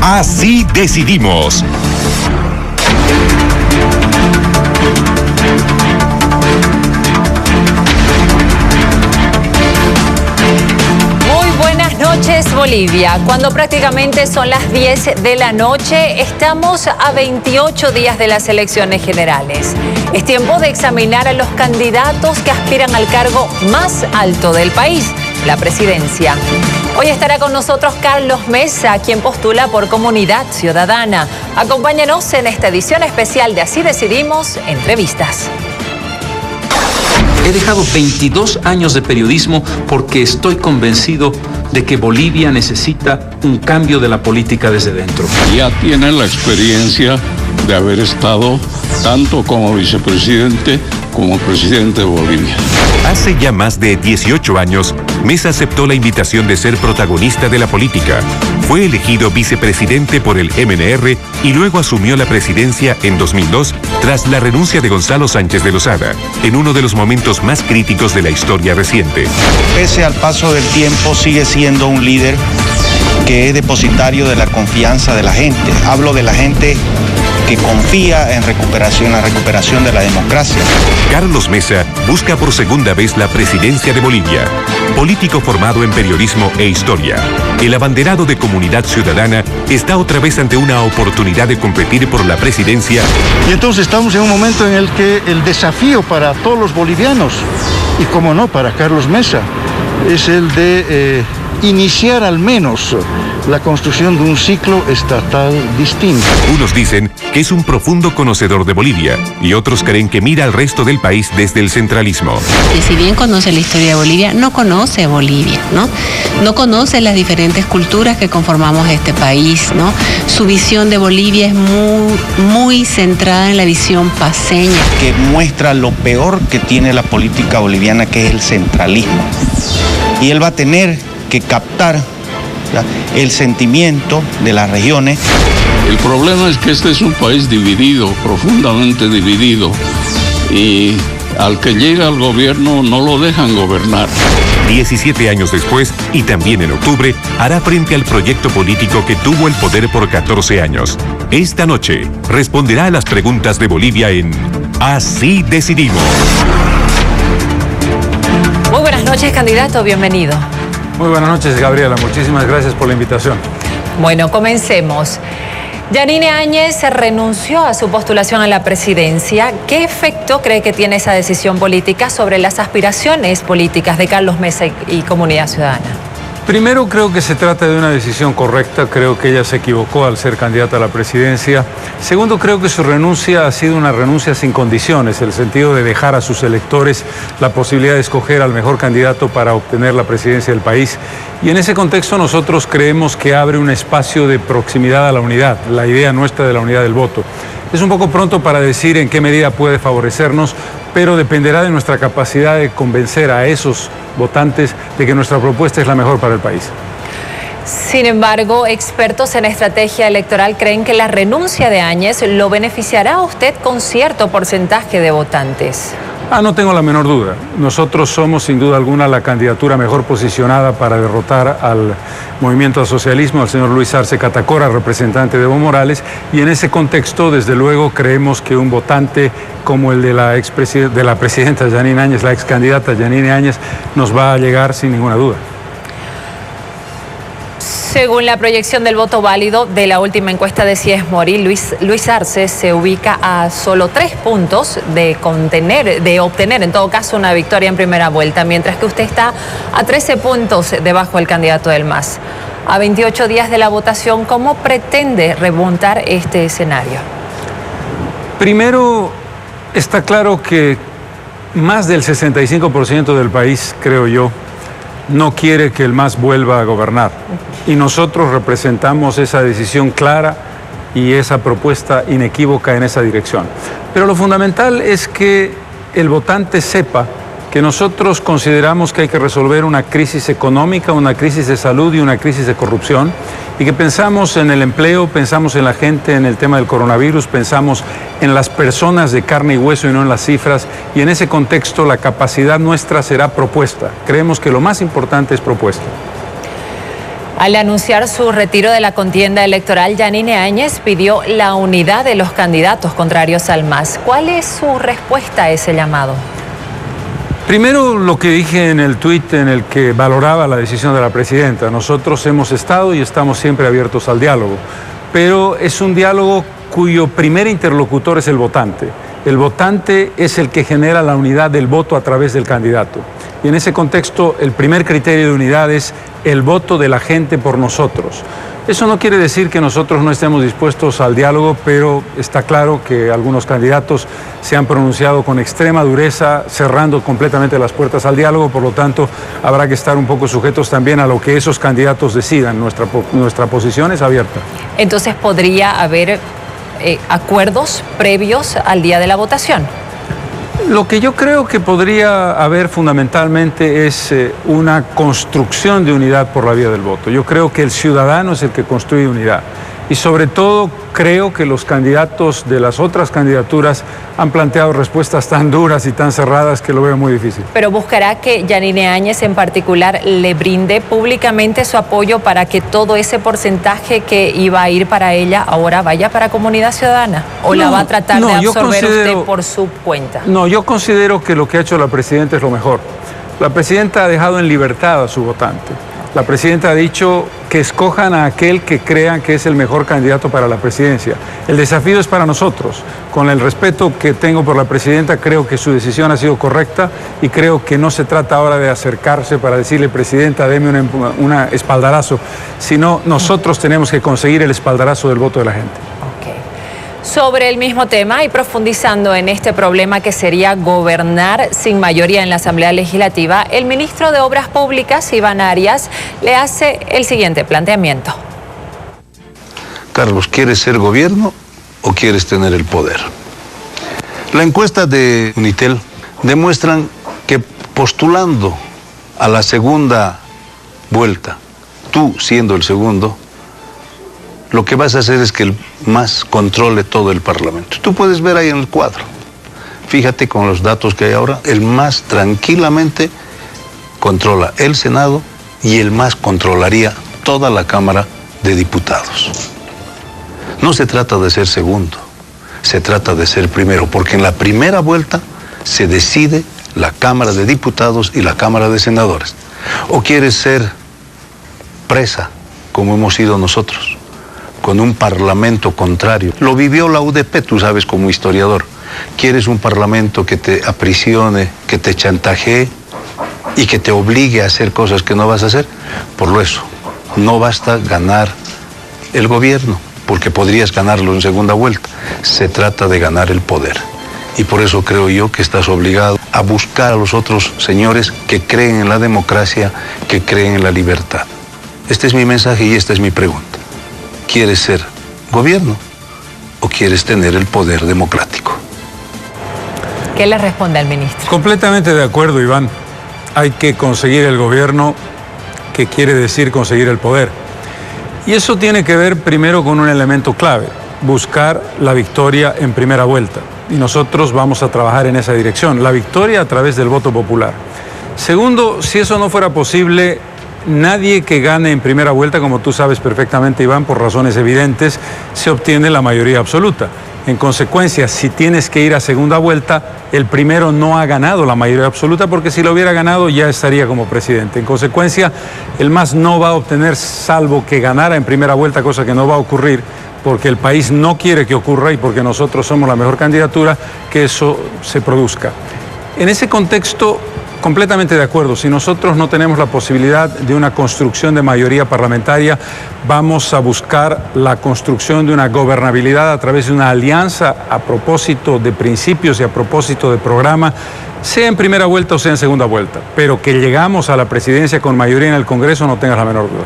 Así decidimos. Bolivia, cuando prácticamente son las 10 de la noche, estamos a 28 días de las elecciones generales. Es tiempo de examinar a los candidatos que aspiran al cargo más alto del país, la presidencia. Hoy estará con nosotros Carlos Mesa, quien postula por Comunidad Ciudadana. Acompáñenos en esta edición especial de Así Decidimos, Entrevistas. He dejado 22 años de periodismo porque estoy convencido de que Bolivia necesita un cambio de la política desde dentro. Ya tiene la experiencia de haber estado tanto como vicepresidente como presidente de Bolivia. Hace ya más de 18 años, Mesa aceptó la invitación de ser protagonista de la política. Fue elegido vicepresidente por el MNR y luego asumió la presidencia en 2002 tras la renuncia de Gonzalo Sánchez de Lozada, en uno de los momentos más críticos de la historia reciente. Pese al paso del tiempo, sigue siendo un líder que es depositario de la confianza de la gente. Hablo de la gente que confía en la recuperación de la democracia. Carlos Mesa busca por segunda vez la presidencia de Bolivia. Político formado en periodismo e historia, el abanderado de Comunidad Ciudadana está otra vez ante una oportunidad de competir por la presidencia. Y entonces estamos en un momento en el que el desafío para todos los bolivianos, y como no para Carlos Mesa, es el de iniciar al menos la construcción de un ciclo estatal distinto. Unos dicen que es un profundo conocedor de Bolivia y otros creen que mira al resto del país desde el centralismo. Y si bien conoce la historia de Bolivia, no conoce Bolivia, ¿no? No conoce las diferentes culturas que conformamos este país, ¿no? Su visión de Bolivia es muy centrada en la visión paceña. Que muestra lo peor que tiene la política boliviana, que es el centralismo. Y él va a tener que captar el sentimiento de las regiones. El problema es que este es un país dividido, profundamente dividido, y al que llega al gobierno no lo dejan gobernar. 17 años después, y también en octubre, hará frente al proyecto político que tuvo el poder por 14 años. Esta noche, responderá a las preguntas de Bolivia en Así Decidimos. Muy buenas noches, candidato, bienvenido. Muy buenas noches, Gabriela. Muchísimas gracias por la invitación. Bueno, comencemos. Yanine Áñez renunció a su postulación a la presidencia. ¿Qué efecto cree que tiene esa decisión política sobre las aspiraciones políticas de Carlos Mesa y Comunidad Ciudadana? Primero, creo que se trata de una decisión correcta. Creo que ella se equivocó al ser candidata a la presidencia. Segundo, creo que su renuncia ha sido una renuncia sin condiciones, en el sentido de dejar a sus electores la posibilidad de escoger al mejor candidato para obtener la presidencia del país. Y en ese contexto nosotros creemos que abre un espacio de proximidad a la unidad, la idea nuestra de la unidad del voto. Es un poco pronto para decir en qué medida puede favorecernos, pero dependerá de nuestra capacidad de convencer a esos votantes de que nuestra propuesta es la mejor para el país. Sin embargo, expertos en estrategia electoral creen que la renuncia de Áñez lo beneficiará a usted con cierto porcentaje de votantes. No tengo la menor duda. Nosotros somos sin duda alguna la candidatura mejor posicionada para derrotar al movimiento al socialismo, al señor Luis Arce Catacora, representante de Evo Morales, y en ese contexto, desde luego, creemos que un votante como el de la presidenta Yanine Áñez, la ex candidata Yanine Áñez, nos va a llegar sin ninguna duda. Según la proyección del voto válido de la última encuesta de CIES Mori, Luis Arce se ubica a solo 3 puntos de obtener en todo caso una victoria en primera vuelta, mientras que usted está a 13 puntos debajo del candidato del MAS. A 28 días de la votación, ¿cómo pretende remontar este escenario? Primero, está claro que más del 65% del país, creo yo, no quiere que el MAS vuelva a gobernar. Y nosotros representamos esa decisión clara y esa propuesta inequívoca en esa dirección. Pero lo fundamental es que el votante sepa que nosotros consideramos que hay que resolver una crisis económica, una crisis de salud y una crisis de corrupción, y que pensamos en el empleo, pensamos en la gente, en el tema del coronavirus, pensamos en las personas de carne y hueso y no en las cifras, y en ese contexto la capacidad nuestra será propuesta. Creemos que lo más importante es propuesta. Al anunciar su retiro de la contienda electoral, Yanine Áñez pidió la unidad de los candidatos contrarios al MAS. ¿Cuál es su respuesta a ese llamado? Primero, lo que dije en el tuit en el que valoraba la decisión de la presidenta. Nosotros hemos estado y estamos siempre abiertos al diálogo, pero es un diálogo cuyo primer interlocutor es el votante. El votante es el que genera la unidad del voto a través del candidato. Y en ese contexto, el primer criterio de unidad es el voto de la gente por nosotros. Eso no quiere decir que nosotros no estemos dispuestos al diálogo, pero está claro que algunos candidatos se han pronunciado con extrema dureza, cerrando completamente las puertas al diálogo. Por lo tanto, habrá que estar un poco sujetos también a lo que esos candidatos decidan. Nuestra posición es abierta. Entonces, ¿podría haber acuerdos previos al día de la votación? Lo que yo creo que podría haber fundamentalmente es una construcción de unidad por la vía del voto. Yo creo que el ciudadano es el que construye unidad. Y sobre todo creo que los candidatos de las otras candidaturas han planteado respuestas tan duras y tan cerradas que lo veo muy difícil. Pero buscará que Yanine Áñez en particular le brinde públicamente su apoyo para que todo ese porcentaje que iba a ir para ella ahora vaya para Comunidad Ciudadana. ¿O la va a tratar de absorber usted por su cuenta? No, yo considero que lo que ha hecho la presidenta es lo mejor. La presidenta ha dejado en libertad a su votante. La presidenta ha dicho que escojan a aquel que crean que es el mejor candidato para la presidencia. El desafío es para nosotros. Con el respeto que tengo por la presidenta, creo que su decisión ha sido correcta y creo que no se trata ahora de acercarse para decirle, presidenta, deme un espaldarazo, sino nosotros tenemos que conseguir el espaldarazo del voto de la gente. Sobre el mismo tema y profundizando en este problema que sería gobernar sin mayoría en la Asamblea Legislativa, el ministro de Obras Públicas, Iván Arias, le hace el siguiente planteamiento. Carlos, ¿quieres ser gobierno o quieres tener el poder? La encuesta de Unitel demuestran que postulando a la segunda vuelta, tú siendo el segundo, lo que vas a hacer es que el MAS controle todo el Parlamento. Tú puedes ver ahí en el cuadro. Fíjate con los datos que hay ahora, el MAS tranquilamente controla el Senado y el MAS controlaría toda la Cámara de Diputados. No se trata de ser segundo, se trata de ser primero, porque en la primera vuelta se decide la Cámara de Diputados y la Cámara de Senadores. ¿O quieres ser presa, como hemos sido nosotros, con un parlamento contrario? Lo vivió la UDP, tú sabes, como historiador. ¿Quieres un parlamento que te aprisione, que te chantajee y que te obligue a hacer cosas que no vas a hacer? Por eso, no basta ganar el gobierno, porque podrías ganarlo en segunda vuelta. Se trata de ganar el poder. Y por eso creo yo que estás obligado a buscar a los otros señores que creen en la democracia, que creen en la libertad. Este es mi mensaje y esta es mi pregunta. ¿Quieres ser gobierno o quieres tener el poder democrático? ¿Qué le responde al ministro? Completamente de acuerdo, Iván. Hay que conseguir el gobierno, que quiere decir conseguir el poder. Y eso tiene que ver primero con un elemento clave, buscar la victoria en primera vuelta. Y nosotros vamos a trabajar en esa dirección, la victoria a través del voto popular. Segundo, si eso no fuera posible, nadie que gane en primera vuelta, como tú sabes perfectamente, Iván, por razones evidentes, se obtiene la mayoría absoluta. En consecuencia, si tienes que ir a segunda vuelta, el primero no ha ganado la mayoría absoluta, porque si lo hubiera ganado ya estaría como presidente. En consecuencia, el MAS no va a obtener, salvo que ganara en primera vuelta, cosa que no va a ocurrir, porque el país no quiere que ocurra y porque nosotros somos la mejor candidatura, que eso se produzca. En ese contexto, completamente de acuerdo. Si nosotros no tenemos la posibilidad de una construcción de mayoría parlamentaria, vamos a buscar la construcción de una gobernabilidad a través de una alianza a propósito de principios y a propósito de programa, sea en primera vuelta o sea en segunda vuelta. Pero que llegamos a la presidencia con mayoría en el Congreso, no tengas la menor duda.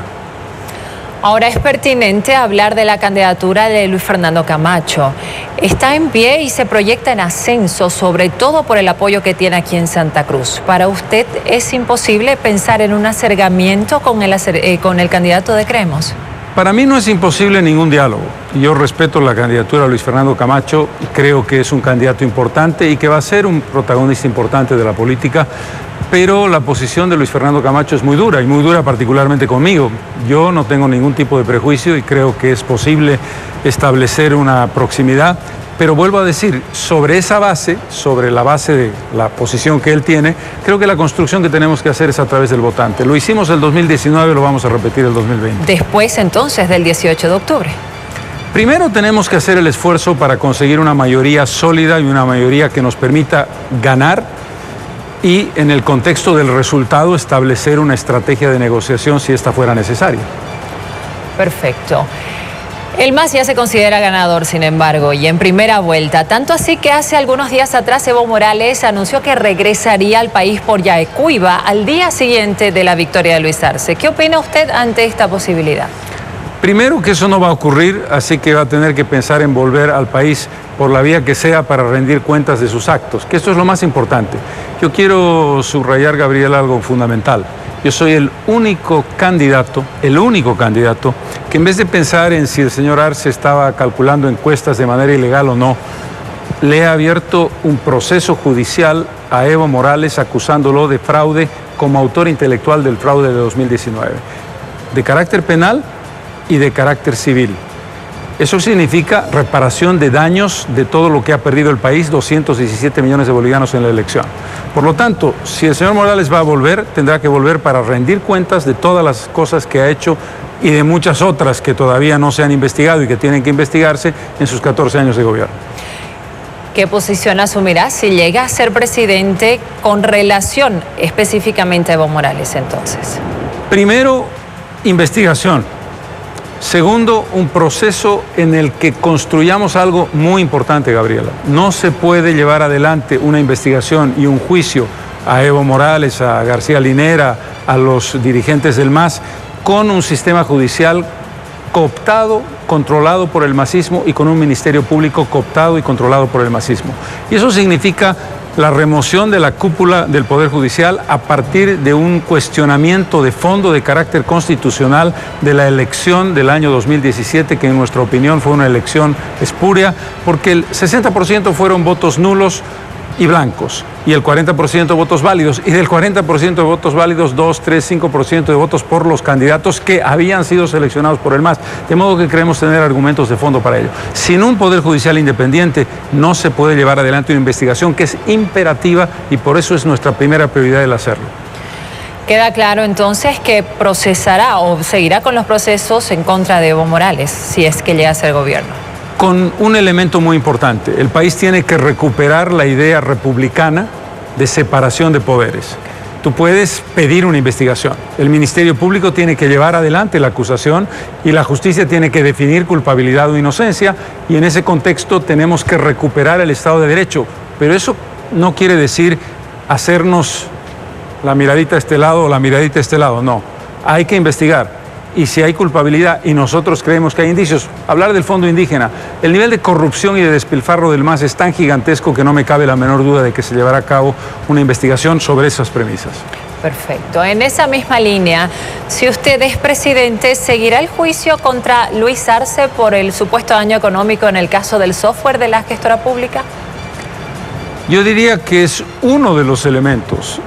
Ahora es pertinente hablar de la candidatura de Luis Fernando Camacho. Está en pie y se proyecta en ascenso, sobre todo por el apoyo que tiene aquí en Santa Cruz. ¿Para usted es imposible pensar en un acercamiento con el candidato de Creemos? Para mí no es imposible ningún diálogo. Yo respeto la candidatura de Luis Fernando Camacho, creo que es un candidato importante y que va a ser un protagonista importante de la política, pero la posición de Luis Fernando Camacho es muy dura, y muy dura particularmente conmigo. Yo no tengo ningún tipo de prejuicio y creo que es posible establecer una proximidad, pero vuelvo a decir, sobre esa base, sobre la base de la posición que él tiene, creo que la construcción que tenemos que hacer es a través del votante. Lo hicimos el 2019, lo vamos a repetir el 2020. Después, entonces, del 18 de octubre. Primero tenemos que hacer el esfuerzo para conseguir una mayoría sólida y una mayoría que nos permita ganar y, en el contexto del resultado, establecer una estrategia de negociación si esta fuera necesaria. Perfecto. El MAS ya se considera ganador, sin embargo, y en primera vuelta. Tanto así que hace algunos días atrás Evo Morales anunció que regresaría al país por Yaecuiba al día siguiente de la victoria de Luis Arce. ¿Qué opina usted ante esta posibilidad? Primero, que eso no va a ocurrir, así que va a tener que pensar en volver al país por la vía que sea para rendir cuentas de sus actos, que esto es lo más importante. Yo quiero subrayar, Gabriel, algo fundamental. Yo soy el único candidato que, en vez de pensar en si el señor Arce estaba calculando encuestas de manera ilegal o no, le ha abierto un proceso judicial a Evo Morales acusándolo de fraude como autor intelectual del fraude de 2019, de carácter penal y de carácter civil. Eso significa reparación de daños de todo lo que ha perdido el país, 217 millones de bolivianos en la elección. Por lo tanto, si el señor Morales va a volver, tendrá que volver para rendir cuentas de todas las cosas que ha hecho y de muchas otras que todavía no se han investigado y que tienen que investigarse en sus 14 años de gobierno. ¿Qué posición asumirá si llega a ser presidente con relación específicamente a Evo Morales entonces? Primero, investigación. Segundo, un proceso en el que construyamos algo muy importante, Gabriela. No se puede llevar adelante una investigación y un juicio a Evo Morales, a García Linera, a los dirigentes del MAS, con un sistema judicial cooptado, controlado por el masismo, y con un ministerio público cooptado y controlado por el masismo. Y eso significa la remoción de la cúpula del Poder Judicial a partir de un cuestionamiento de fondo de carácter constitucional de la elección del año 2017, que en nuestra opinión fue una elección espuria, porque el 60% fueron votos nulos y blancos, y el 40% votos válidos, y del 40% de votos válidos, 2, 3, 5% de votos por los candidatos que habían sido seleccionados por el MAS, de modo que creemos tener argumentos de fondo para ello. Sin un Poder Judicial independiente no se puede llevar adelante una investigación que es imperativa, y por eso es nuestra primera prioridad el hacerlo. Queda claro entonces que procesará o seguirá con los procesos en contra de Evo Morales, si es que llega a ser gobierno. Con un elemento muy importante: el país tiene que recuperar la idea republicana de separación de poderes. Tú puedes pedir una investigación, el Ministerio Público tiene que llevar adelante la acusación y la justicia tiene que definir culpabilidad o inocencia, y en ese contexto tenemos que recuperar el Estado de Derecho. Pero eso no quiere decir hacernos la miradita a este lado o la miradita a este lado, no. Hay que investigar. Y si hay culpabilidad y nosotros creemos que hay indicios, hablar del fondo indígena, el nivel de corrupción y de despilfarro del MAS es tan gigantesco que no me cabe la menor duda de que se llevará a cabo una investigación sobre esas premisas. Perfecto. En esa misma línea, si usted es presidente, ¿seguirá el juicio contra Luis Arce por el supuesto daño económico en el caso del software de la gestora pública? Yo diría que es uno de los elementos.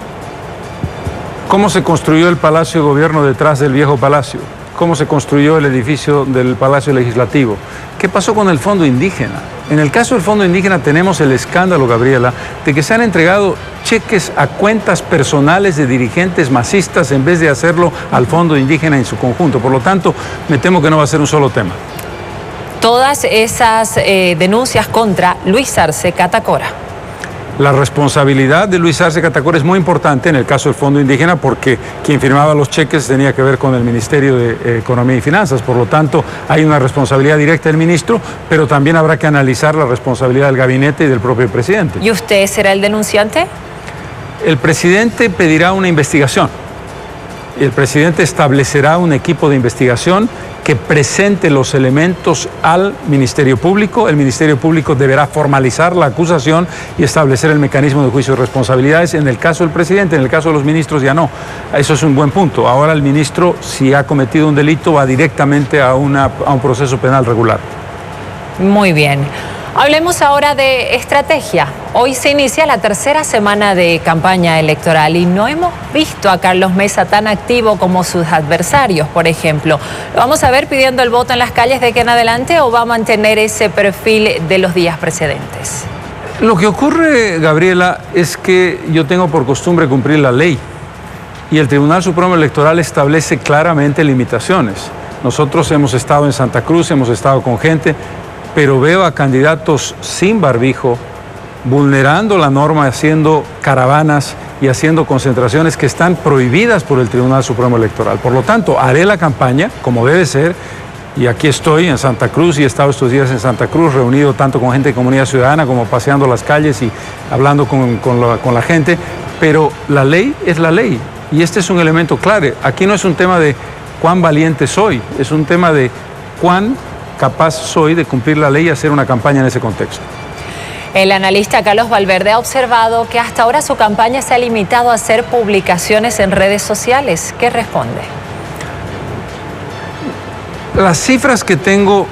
¿Cómo se construyó el Palacio de Gobierno detrás del viejo palacio? ¿Cómo se construyó el edificio del Palacio Legislativo? ¿Qué pasó con el Fondo Indígena? En el caso del Fondo Indígena tenemos el escándalo, Gabriela, de que se han entregado cheques a cuentas personales de dirigentes masistas en vez de hacerlo al Fondo Indígena en su conjunto. Por lo tanto, me temo que no va a ser un solo tema. Todas esas denuncias contra Luis Arce Catacora. La responsabilidad de Luis Arce Catacora es muy importante en el caso del Fondo Indígena, porque quien firmaba los cheques tenía que ver con el Ministerio de Economía y Finanzas. Por lo tanto, hay una responsabilidad directa del ministro, pero también habrá que analizar la responsabilidad del gabinete y del propio presidente. ¿Y usted será el denunciante? El presidente pedirá una investigación. El presidente establecerá un equipo de investigación que presente los elementos al Ministerio Público. El Ministerio Público deberá formalizar la acusación y establecer el mecanismo de juicio de responsabilidades. En el caso del presidente, en el caso de los ministros ya no. Eso es un buen punto. Ahora el ministro, si ha cometido un delito, va directamente a un proceso penal regular. Muy bien. Hablemos ahora de estrategia. Hoy se inicia la tercera semana de campaña electoral y no hemos visto a Carlos Mesa tan activo como sus adversarios, por ejemplo. ¿Lo vamos a ver pidiendo el voto en las calles de aquí en adelante o va a mantener ese perfil de los días precedentes? Lo que ocurre, Gabriela, es que yo tengo por costumbre cumplir la ley y el Tribunal Supremo Electoral establece claramente limitaciones. Nosotros hemos estado en Santa Cruz, hemos estado con gente, pero veo a candidatos sin barbijo, vulnerando la norma, haciendo caravanas y haciendo concentraciones que están prohibidas por el Tribunal Supremo Electoral. Por lo tanto, haré la campaña como debe ser, y aquí estoy en Santa Cruz y he estado estos días en Santa Cruz, reunido tanto con gente de comunidad ciudadana como paseando las calles y hablando con la gente, pero la ley es la ley, y este es un elemento clave. Aquí no es un tema de cuán valiente soy, es un tema de cuán capaz soy de cumplir la ley y hacer una campaña en ese contexto. El analista Carlos Valverde ha observado que hasta ahora su campaña se ha limitado a hacer publicaciones en redes sociales. ¿Qué responde? Las cifras que tengo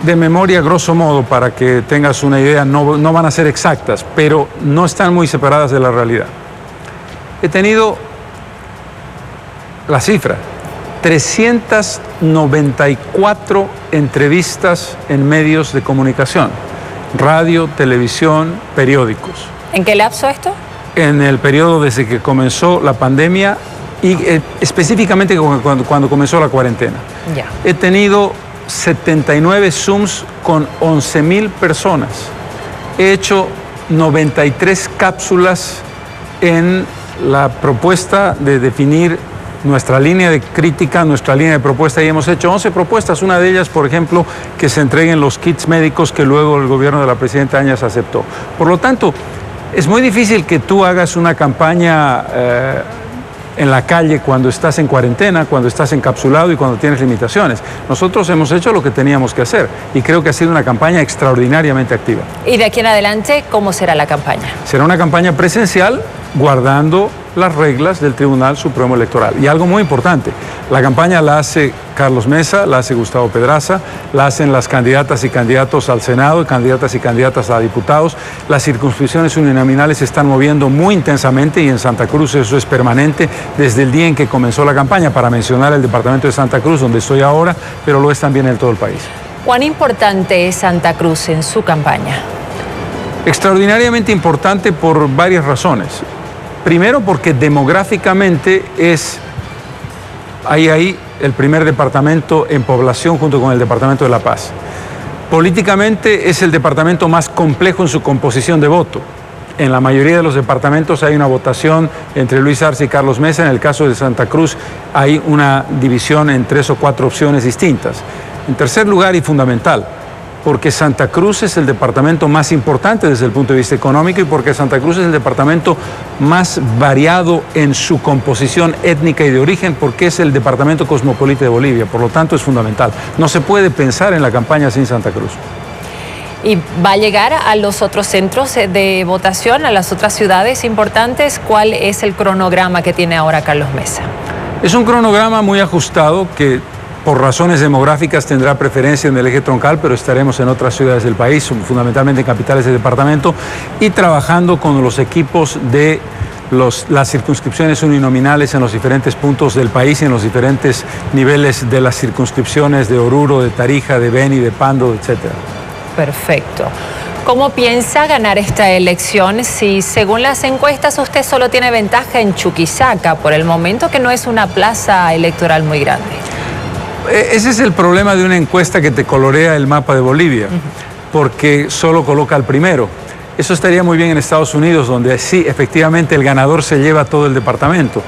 de memoria, grosso modo, para que tengas una idea, no van a ser exactas, pero no están muy separadas de la realidad. He tenido la cifra: 394 entrevistas en medios de comunicación, radio, televisión, periódicos. ¿En qué lapso esto? En el periodo desde que comenzó la pandemia y específicamente cuando comenzó la cuarentena. Ya. He tenido 79 Zooms con 11,000 personas. He hecho 93 cápsulas en la propuesta de definir nuestra línea de crítica, nuestra línea de propuesta, y hemos hecho 11 propuestas. Una de ellas, por ejemplo, que se entreguen los kits médicos que luego el gobierno de la presidenta Áñez aceptó. Por lo tanto, es muy difícil que tú hagas una campaña en la calle cuando estás en cuarentena, cuando estás encapsulado y cuando tienes limitaciones. Nosotros hemos hecho lo que teníamos que hacer y creo que ha sido una campaña extraordinariamente activa. ¿Y de aquí en adelante cómo será la campaña? Será una campaña presencial, guardando las reglas del Tribunal Supremo Electoral. Y algo muy importante, la campaña la hace Carlos Mesa, la hace Gustavo Pedraza, la hacen las candidatas y candidatos al Senado, candidatas y candidatas a diputados. Las circunscripciones uninominales se están moviendo muy intensamente y en Santa Cruz eso es permanente desde el día en que comenzó la campaña, para mencionar el departamento de Santa Cruz, donde estoy ahora, pero lo es también en todo el país. ¿Cuán importante es Santa Cruz en su campaña? Extraordinariamente importante por varias razones. Primero, porque demográficamente es ahí el primer departamento en población junto con el departamento de La Paz. Políticamente es el departamento más complejo en su composición de voto. En la mayoría de los departamentos hay una votación entre Luis Arce y Carlos Mesa. En el caso de Santa Cruz hay una división en 3 o 4 opciones distintas. En tercer lugar, y fundamental, porque Santa Cruz es el departamento más importante desde el punto de vista económico y porque Santa Cruz es el departamento más variado en su composición étnica y de origen, porque es el departamento cosmopolita de Bolivia. Por lo tanto, es fundamental. No se puede pensar en la campaña sin Santa Cruz. ¿Y va a llegar a los otros centros de votación, a las otras ciudades importantes? ¿Cuál es el cronograma que tiene ahora Carlos Mesa? Es un cronograma muy ajustado que por razones demográficas tendrá preferencia en el eje troncal, pero estaremos en otras ciudades del país, fundamentalmente en capitales de departamento, y trabajando con los equipos de las circunscripciones uninominales en los diferentes puntos del país y en los diferentes niveles de las circunscripciones de Oruro, de Tarija, de Beni, de Pando, etcétera. Perfecto. ¿Cómo piensa ganar esta elección si, según las encuestas, usted solo tiene ventaja en Chuquisaca por el momento, que no es una plaza electoral muy grande? Ese es el problema de una encuesta que te colorea el mapa de Bolivia, porque solo coloca al primero. Eso estaría muy bien en Estados Unidos, donde sí, efectivamente, el ganador se lleva todo el departamento.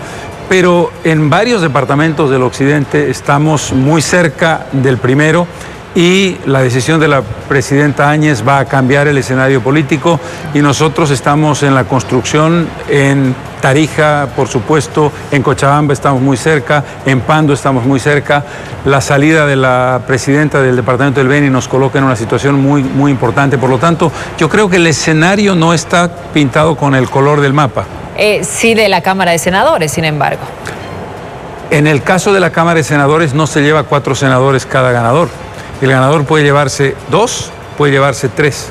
Pero en varios departamentos del occidente estamos muy cerca del primero y la decisión de la presidenta Áñez va a cambiar el escenario político y nosotros estamos en la construcción en Tarija, por supuesto, en Cochabamba estamos muy cerca, en Pando estamos muy cerca. La salida de la presidenta del departamento del Beni nos coloca en una situación muy, muy importante. Por lo tanto, yo creo que el escenario no está pintado con el color del mapa. Sí, de la Cámara de Senadores, sin embargo. En el caso de la Cámara de Senadores no se lleva 4 senadores cada ganador. El ganador puede llevarse 2, puede llevarse 3.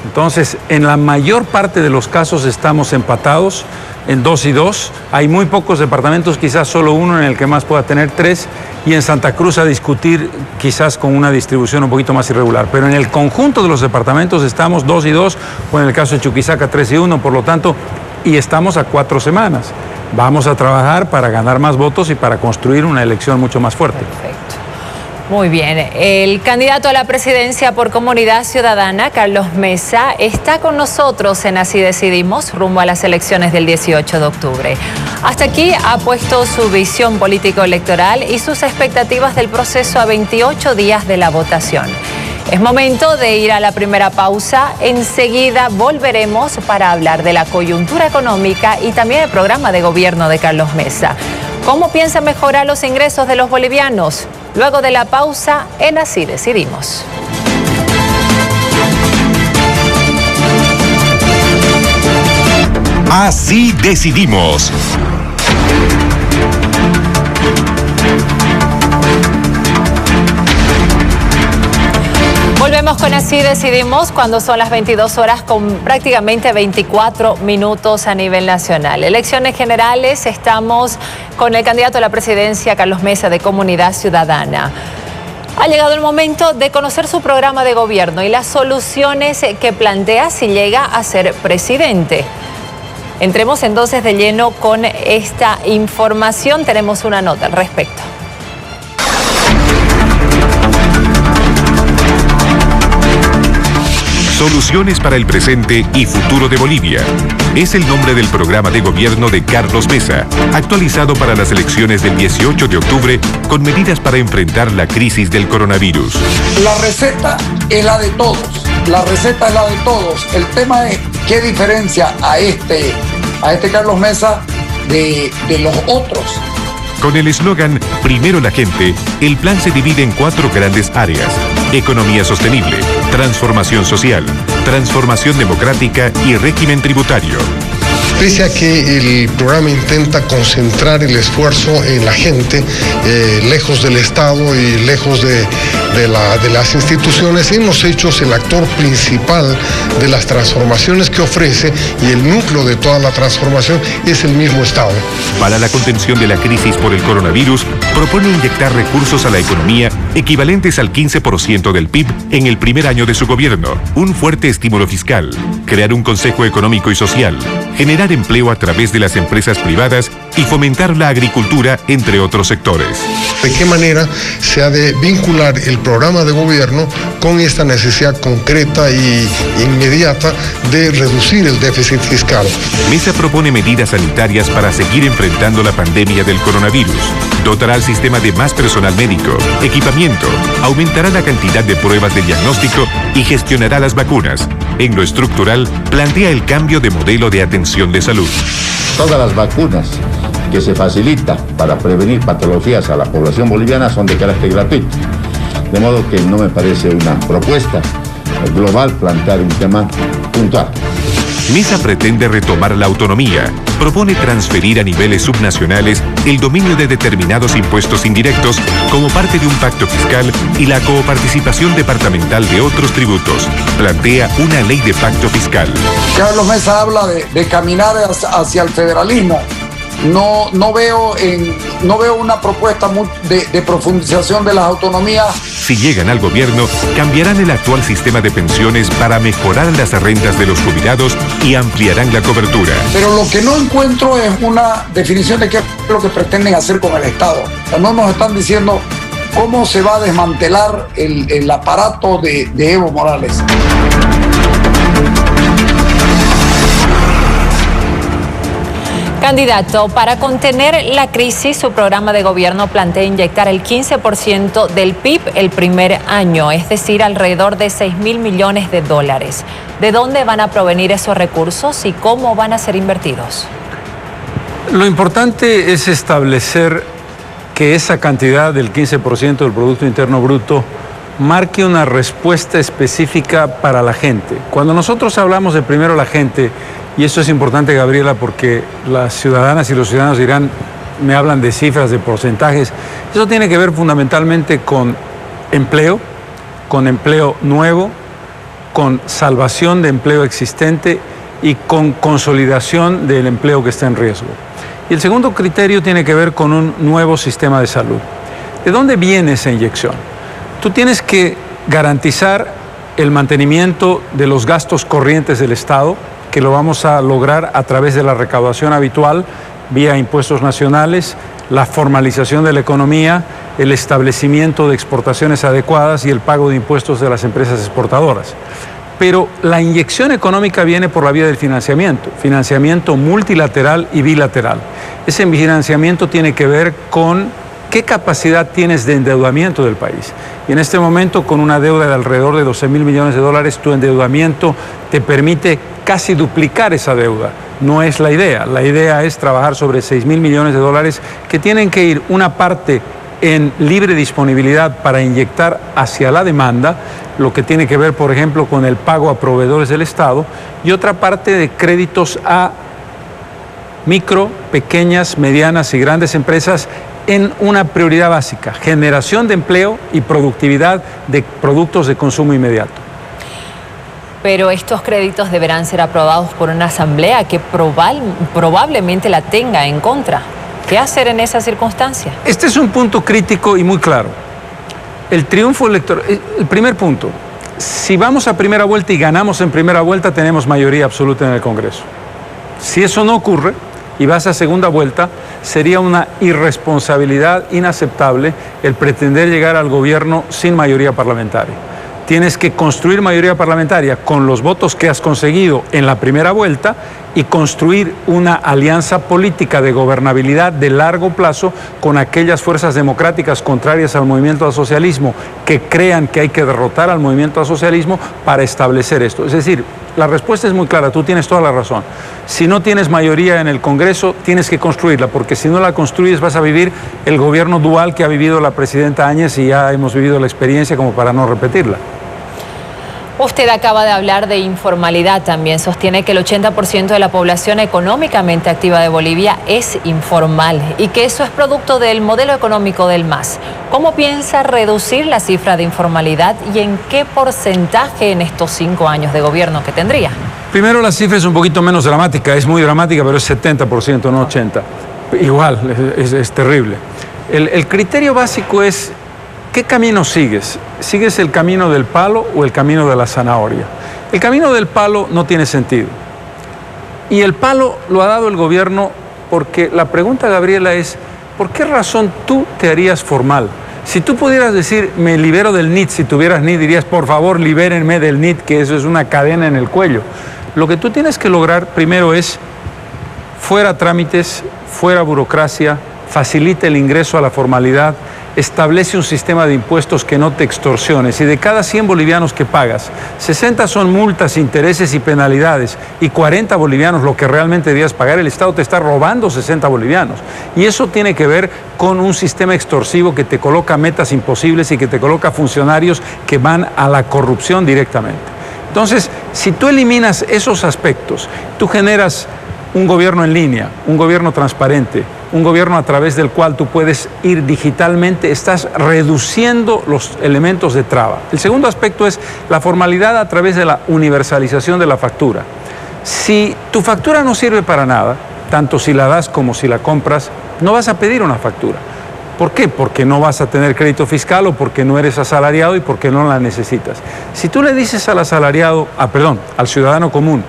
Entonces, en la mayor parte de los casos estamos empatados en 2 y 2. Hay muy pocos departamentos, quizás solo uno en el que más pueda tener 3, y en Santa Cruz a discutir quizás con una distribución un poquito más irregular. Pero en el conjunto de los departamentos estamos 2 y 2, o en el caso de Chuquisaca 3 y 1, por lo tanto, y estamos a 4 semanas. Vamos a trabajar para ganar más votos y para construir una elección mucho más fuerte. Perfecto. Muy bien. El candidato a la presidencia por Comunidad Ciudadana, Carlos Mesa, está con nosotros en Así Decidimos, rumbo a las elecciones del 18 de octubre. Hasta aquí ha puesto su visión político-electoral y sus expectativas del proceso a 28 días de la votación. Es momento de ir a la primera pausa. Enseguida volveremos para hablar de la coyuntura económica y también el programa de gobierno de Carlos Mesa. ¿Cómo piensa mejorar los ingresos de los bolivianos? Luego de la pausa, en Así Decidimos. Así decidimos. Volvemos con Así Decidimos cuando son las 22 horas con prácticamente 24 minutos a nivel nacional. Elecciones generales, estamos con el candidato a la presidencia, Carlos Mesa, de Comunidad Ciudadana. Ha llegado el momento de conocer su programa de gobierno y las soluciones que plantea si llega a ser presidente. Entremos entonces de lleno con esta información. Tenemos una nota al respecto. Soluciones para el presente y futuro de Bolivia. Es el nombre del programa de gobierno de Carlos Mesa, actualizado para las elecciones del 18 de octubre con medidas para enfrentar la crisis del coronavirus. La receta es la de todos. La receta es la de todos. El tema es qué diferencia a este Carlos Mesa de los otros. Con el eslogan Primero la gente, el plan se divide en 4 grandes áreas: economía sostenible, transformación social, transformación democrática y régimen tributario. Pese a que el programa intenta concentrar el esfuerzo en la gente, lejos del Estado y lejos de las instituciones, hemos hecho el actor principal de las transformaciones que ofrece, y el núcleo de toda la transformación es el mismo Estado. Para la contención de la crisis por el coronavirus, propone inyectar recursos a la economía equivalentes al 15% del PIB en el primer año de su gobierno, un fuerte estímulo fiscal, crear un Consejo Económico y Social, generar empleo a través de las empresas privadas y fomentar la agricultura, entre otros sectores. ¿De qué manera se ha de vincular el programa de gobierno con esta necesidad concreta e inmediata de reducir el déficit fiscal? Mesa propone medidas sanitarias para seguir enfrentando la pandemia del coronavirus. Dotará al sistema de más personal médico, equipamiento, aumentará la cantidad de pruebas de diagnóstico y gestionará las vacunas. En lo estructural, plantea el cambio de modelo de atención de salud. Todas las vacunas que se facilita para prevenir patologías a la población boliviana son de carácter gratuito. De modo que no me parece una propuesta global plantear un tema puntual. Mesa pretende retomar la autonomía, propone transferir a niveles subnacionales el dominio de determinados impuestos indirectos como parte de un pacto fiscal y la coparticipación departamental de otros tributos. Plantea una ley de pacto fiscal. Carlos Mesa habla de caminar hacia el federalismo. No veo una propuesta de profundización de las autonomías. Si llegan al gobierno, cambiarán el actual sistema de pensiones para mejorar las rentas de los jubilados y ampliarán la cobertura. Pero lo que no encuentro es una definición de qué es lo que pretenden hacer con el Estado. No nos están diciendo cómo se va a desmantelar el aparato de Evo Morales. Candidato, para contener la crisis, su programa de gobierno plantea inyectar el 15% del PIB el primer año, es decir, alrededor de 6.000 millones de dólares. ¿De dónde van a provenir esos recursos y cómo van a ser invertidos? Lo importante es establecer que esa cantidad del 15% del Producto Interno Bruto marque una respuesta específica para la gente. Cuando nosotros hablamos de primero la gente, y esto es importante, Gabriela, porque las ciudadanas y los ciudadanos dirán, me hablan de cifras, de porcentajes. Eso tiene que ver fundamentalmente con empleo nuevo, con salvación de empleo existente y con consolidación del empleo que está en riesgo. Y el segundo criterio tiene que ver con un nuevo sistema de salud. ¿De dónde viene esa inyección? Tú tienes que garantizar el mantenimiento de los gastos corrientes del Estado, que lo vamos a lograr a través de la recaudación habitual, vía impuestos nacionales, la formalización de la economía, el establecimiento de exportaciones adecuadas y el pago de impuestos de las empresas exportadoras. Pero la inyección económica viene por la vía del financiamiento multilateral y bilateral. Ese financiamiento tiene que ver con qué capacidad tienes de endeudamiento del país. Y en este momento, con una deuda de alrededor de 12.000 millones de dólares, tu endeudamiento te permite casi duplicar esa deuda. No es la idea. La idea es trabajar sobre 6.000 millones de dólares que tienen que ir una parte en libre disponibilidad para inyectar hacia la demanda, lo que tiene que ver, por ejemplo, con el pago a proveedores del Estado, y otra parte de créditos a micro, pequeñas, medianas y grandes empresas en una prioridad básica: generación de empleo y productividad de productos de consumo inmediato. Pero estos créditos deberán ser aprobados por una asamblea que probablemente la tenga en contra. ¿Qué hacer en esa circunstancia? Este es un punto crítico y muy claro. El triunfo electoral, el primer punto, si vamos a primera vuelta y ganamos en primera vuelta, tenemos mayoría absoluta en el Congreso. Si eso no ocurre y vas a segunda vuelta, sería una irresponsabilidad inaceptable el pretender llegar al gobierno sin mayoría parlamentaria. Tienes que construir mayoría parlamentaria con los votos que has conseguido en la primera vuelta y construir una alianza política de gobernabilidad de largo plazo con aquellas fuerzas democráticas contrarias al movimiento al socialismo que crean que hay que derrotar al movimiento al socialismo para establecer esto. Es decir, la respuesta es muy clara, tú tienes toda la razón. Si no tienes mayoría en el Congreso, tienes que construirla, porque si no la construyes vas a vivir el gobierno dual que ha vivido la presidenta Áñez, y ya hemos vivido la experiencia como para no repetirla. Usted acaba de hablar de informalidad también. Sostiene que el 80% de la población económicamente activa de Bolivia es informal y que eso es producto del modelo económico del MAS. ¿Cómo piensa reducir la cifra de informalidad y en qué porcentaje en estos 5 años de gobierno que tendría? Primero, la cifra es un poquito menos dramática, es muy dramática, pero es 70%, no 80%. Igual, es terrible. El criterio básico es: ¿qué camino sigues? ¿Sigues el camino del palo o el camino de la zanahoria? El camino del palo no tiene sentido. Y el palo lo ha dado el gobierno porque la pregunta, Gabriela, es: ¿por qué razón tú te harías formal? Si tú pudieras decir, me libero del NIT, si tuvieras NIT, dirías, por favor, libérenme del NIT, que eso es una cadena en el cuello. Lo que tú tienes que lograr primero es: fuera trámites, fuera burocracia, facilita el ingreso a la formalidad, establece un sistema de impuestos que no te extorsiones, y de cada 100 bolivianos que pagas, 60 son multas, intereses y penalidades, y 40 bolivianos lo que realmente debías pagar. El Estado te está robando 60 bolivianos. Y eso tiene que ver con un sistema extorsivo que te coloca metas imposibles y que te coloca funcionarios que van a la corrupción directamente. Entonces, si tú eliminas esos aspectos, tú generas un gobierno en línea, un gobierno transparente, un gobierno a través del cual tú puedes ir digitalmente, estás reduciendo los elementos de traba. El segundo aspecto es la formalidad a través de la universalización de la factura. Si tu factura no sirve para nada, tanto si la das como si la compras, no vas a pedir una factura. ¿Por qué? Porque no vas a tener crédito fiscal o porque no eres asalariado y porque no la necesitas. Si tú le dices al asalariado, al ciudadano común,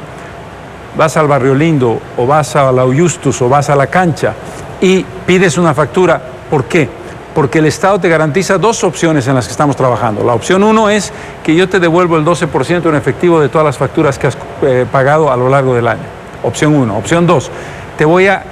vas al Barrio Lindo o vas a la Justus o vas a la cancha y pides una factura, ¿por qué? Porque el Estado te garantiza dos opciones en las que estamos trabajando. La opción 1 es que yo te devuelvo el 12% en efectivo de todas las facturas que has pagado a lo largo del año. Opción 1. Opción 2, te voy a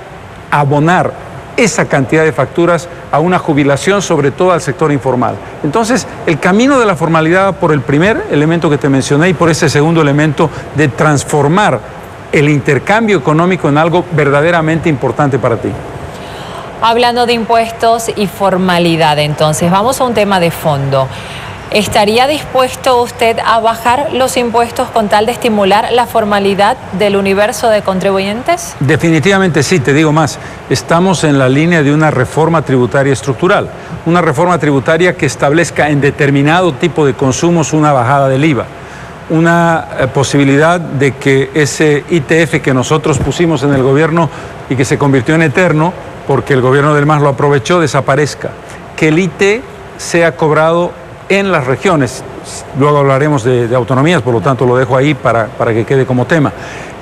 abonar esa cantidad de facturas a una jubilación, sobre todo al sector informal. Entonces, el camino de la formalidad va por el primer elemento que te mencioné y por ese segundo elemento de transformar el intercambio económico en algo verdaderamente importante para ti. Hablando de impuestos y formalidad, entonces, vamos a un tema de fondo. ¿Estaría dispuesto usted a bajar los impuestos con tal de estimular la formalidad del universo de contribuyentes? Definitivamente sí, te digo más. Estamos en la línea de una reforma tributaria estructural. Una reforma tributaria que establezca en determinado tipo de consumos una bajada del IVA. una posibilidad de que ese ITF que nosotros pusimos en el gobierno y que se convirtió en eterno, porque el gobierno del MAS lo aprovechó, desaparezca. Que el IT sea cobrado en las regiones. Luego hablaremos de autonomías, por lo tanto lo dejo ahí para que quede como tema.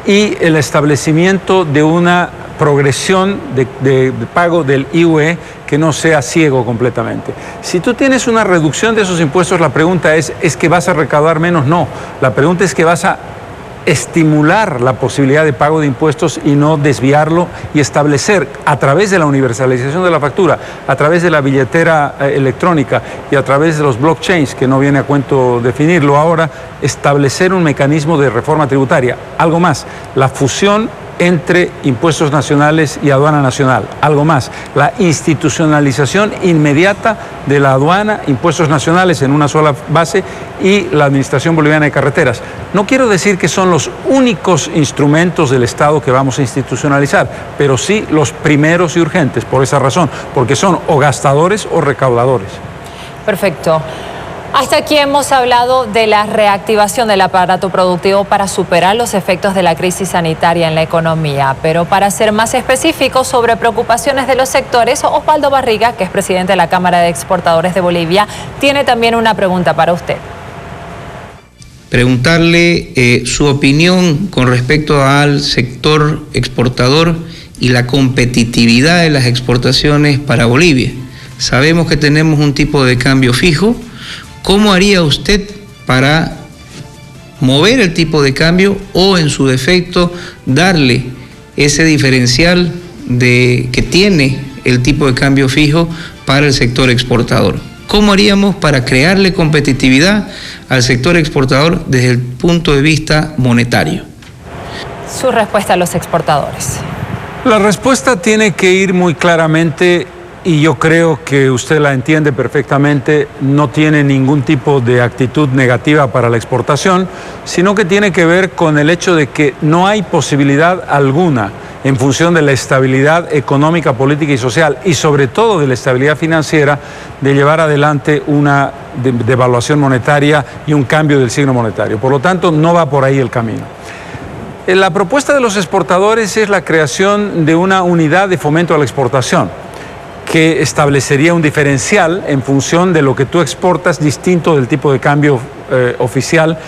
Y el establecimiento de una progresión de pago del IUE que no sea ciego completamente. Si tú tienes una reducción de esos impuestos, la pregunta ¿es que vas a recaudar menos? No, la pregunta es que vas a estimular la posibilidad de pago de impuestos y no desviarlo, y establecer a través de la universalización de la factura, a través de la billetera electrónica y a través de los blockchains, que no viene a cuento definirlo ahora, establecer un mecanismo de reforma tributaria. Algo más, la fusión entre impuestos nacionales y aduana nacional. Algo más, la institucionalización inmediata de la aduana, impuestos nacionales en una sola base y la Administración Boliviana de Carreteras. No quiero decir que son los únicos instrumentos del Estado que vamos a institucionalizar, pero sí los primeros y urgentes, por esa razón, porque son o gastadores o recaudadores. Perfecto. Hasta aquí hemos hablado de la reactivación del aparato productivo para superar los efectos de la crisis sanitaria en la economía. Pero para ser más específicos sobre preocupaciones de los sectores, Osvaldo Barriga, que es presidente de la Cámara de Exportadores de Bolivia, tiene también una pregunta para usted. Preguntarle su opinión con respecto al sector exportador y la competitividad de las exportaciones para Bolivia. Sabemos que tenemos un tipo de cambio fijo. ¿Cómo haría usted para mover el tipo de cambio o, en su defecto, darle ese diferencial que tiene el tipo de cambio fijo para el sector exportador? ¿Cómo haríamos para crearle competitividad al sector exportador desde el punto de vista monetario? Su respuesta a los exportadores. La respuesta tiene que ir muy claramente, y yo creo que usted la entiende perfectamente, no tiene ningún tipo de actitud negativa para la exportación, sino que tiene que ver con el hecho de que no hay posibilidad alguna, en función de la estabilidad económica, política y social, y sobre todo de la estabilidad financiera, de llevar adelante una devaluación monetaria y un cambio del signo monetario. Por lo tanto, no va por ahí el camino. La propuesta de los exportadores es la creación de una unidad de fomento a la exportación, que establecería un diferencial en función de lo que tú exportas, distinto del tipo de cambio oficial,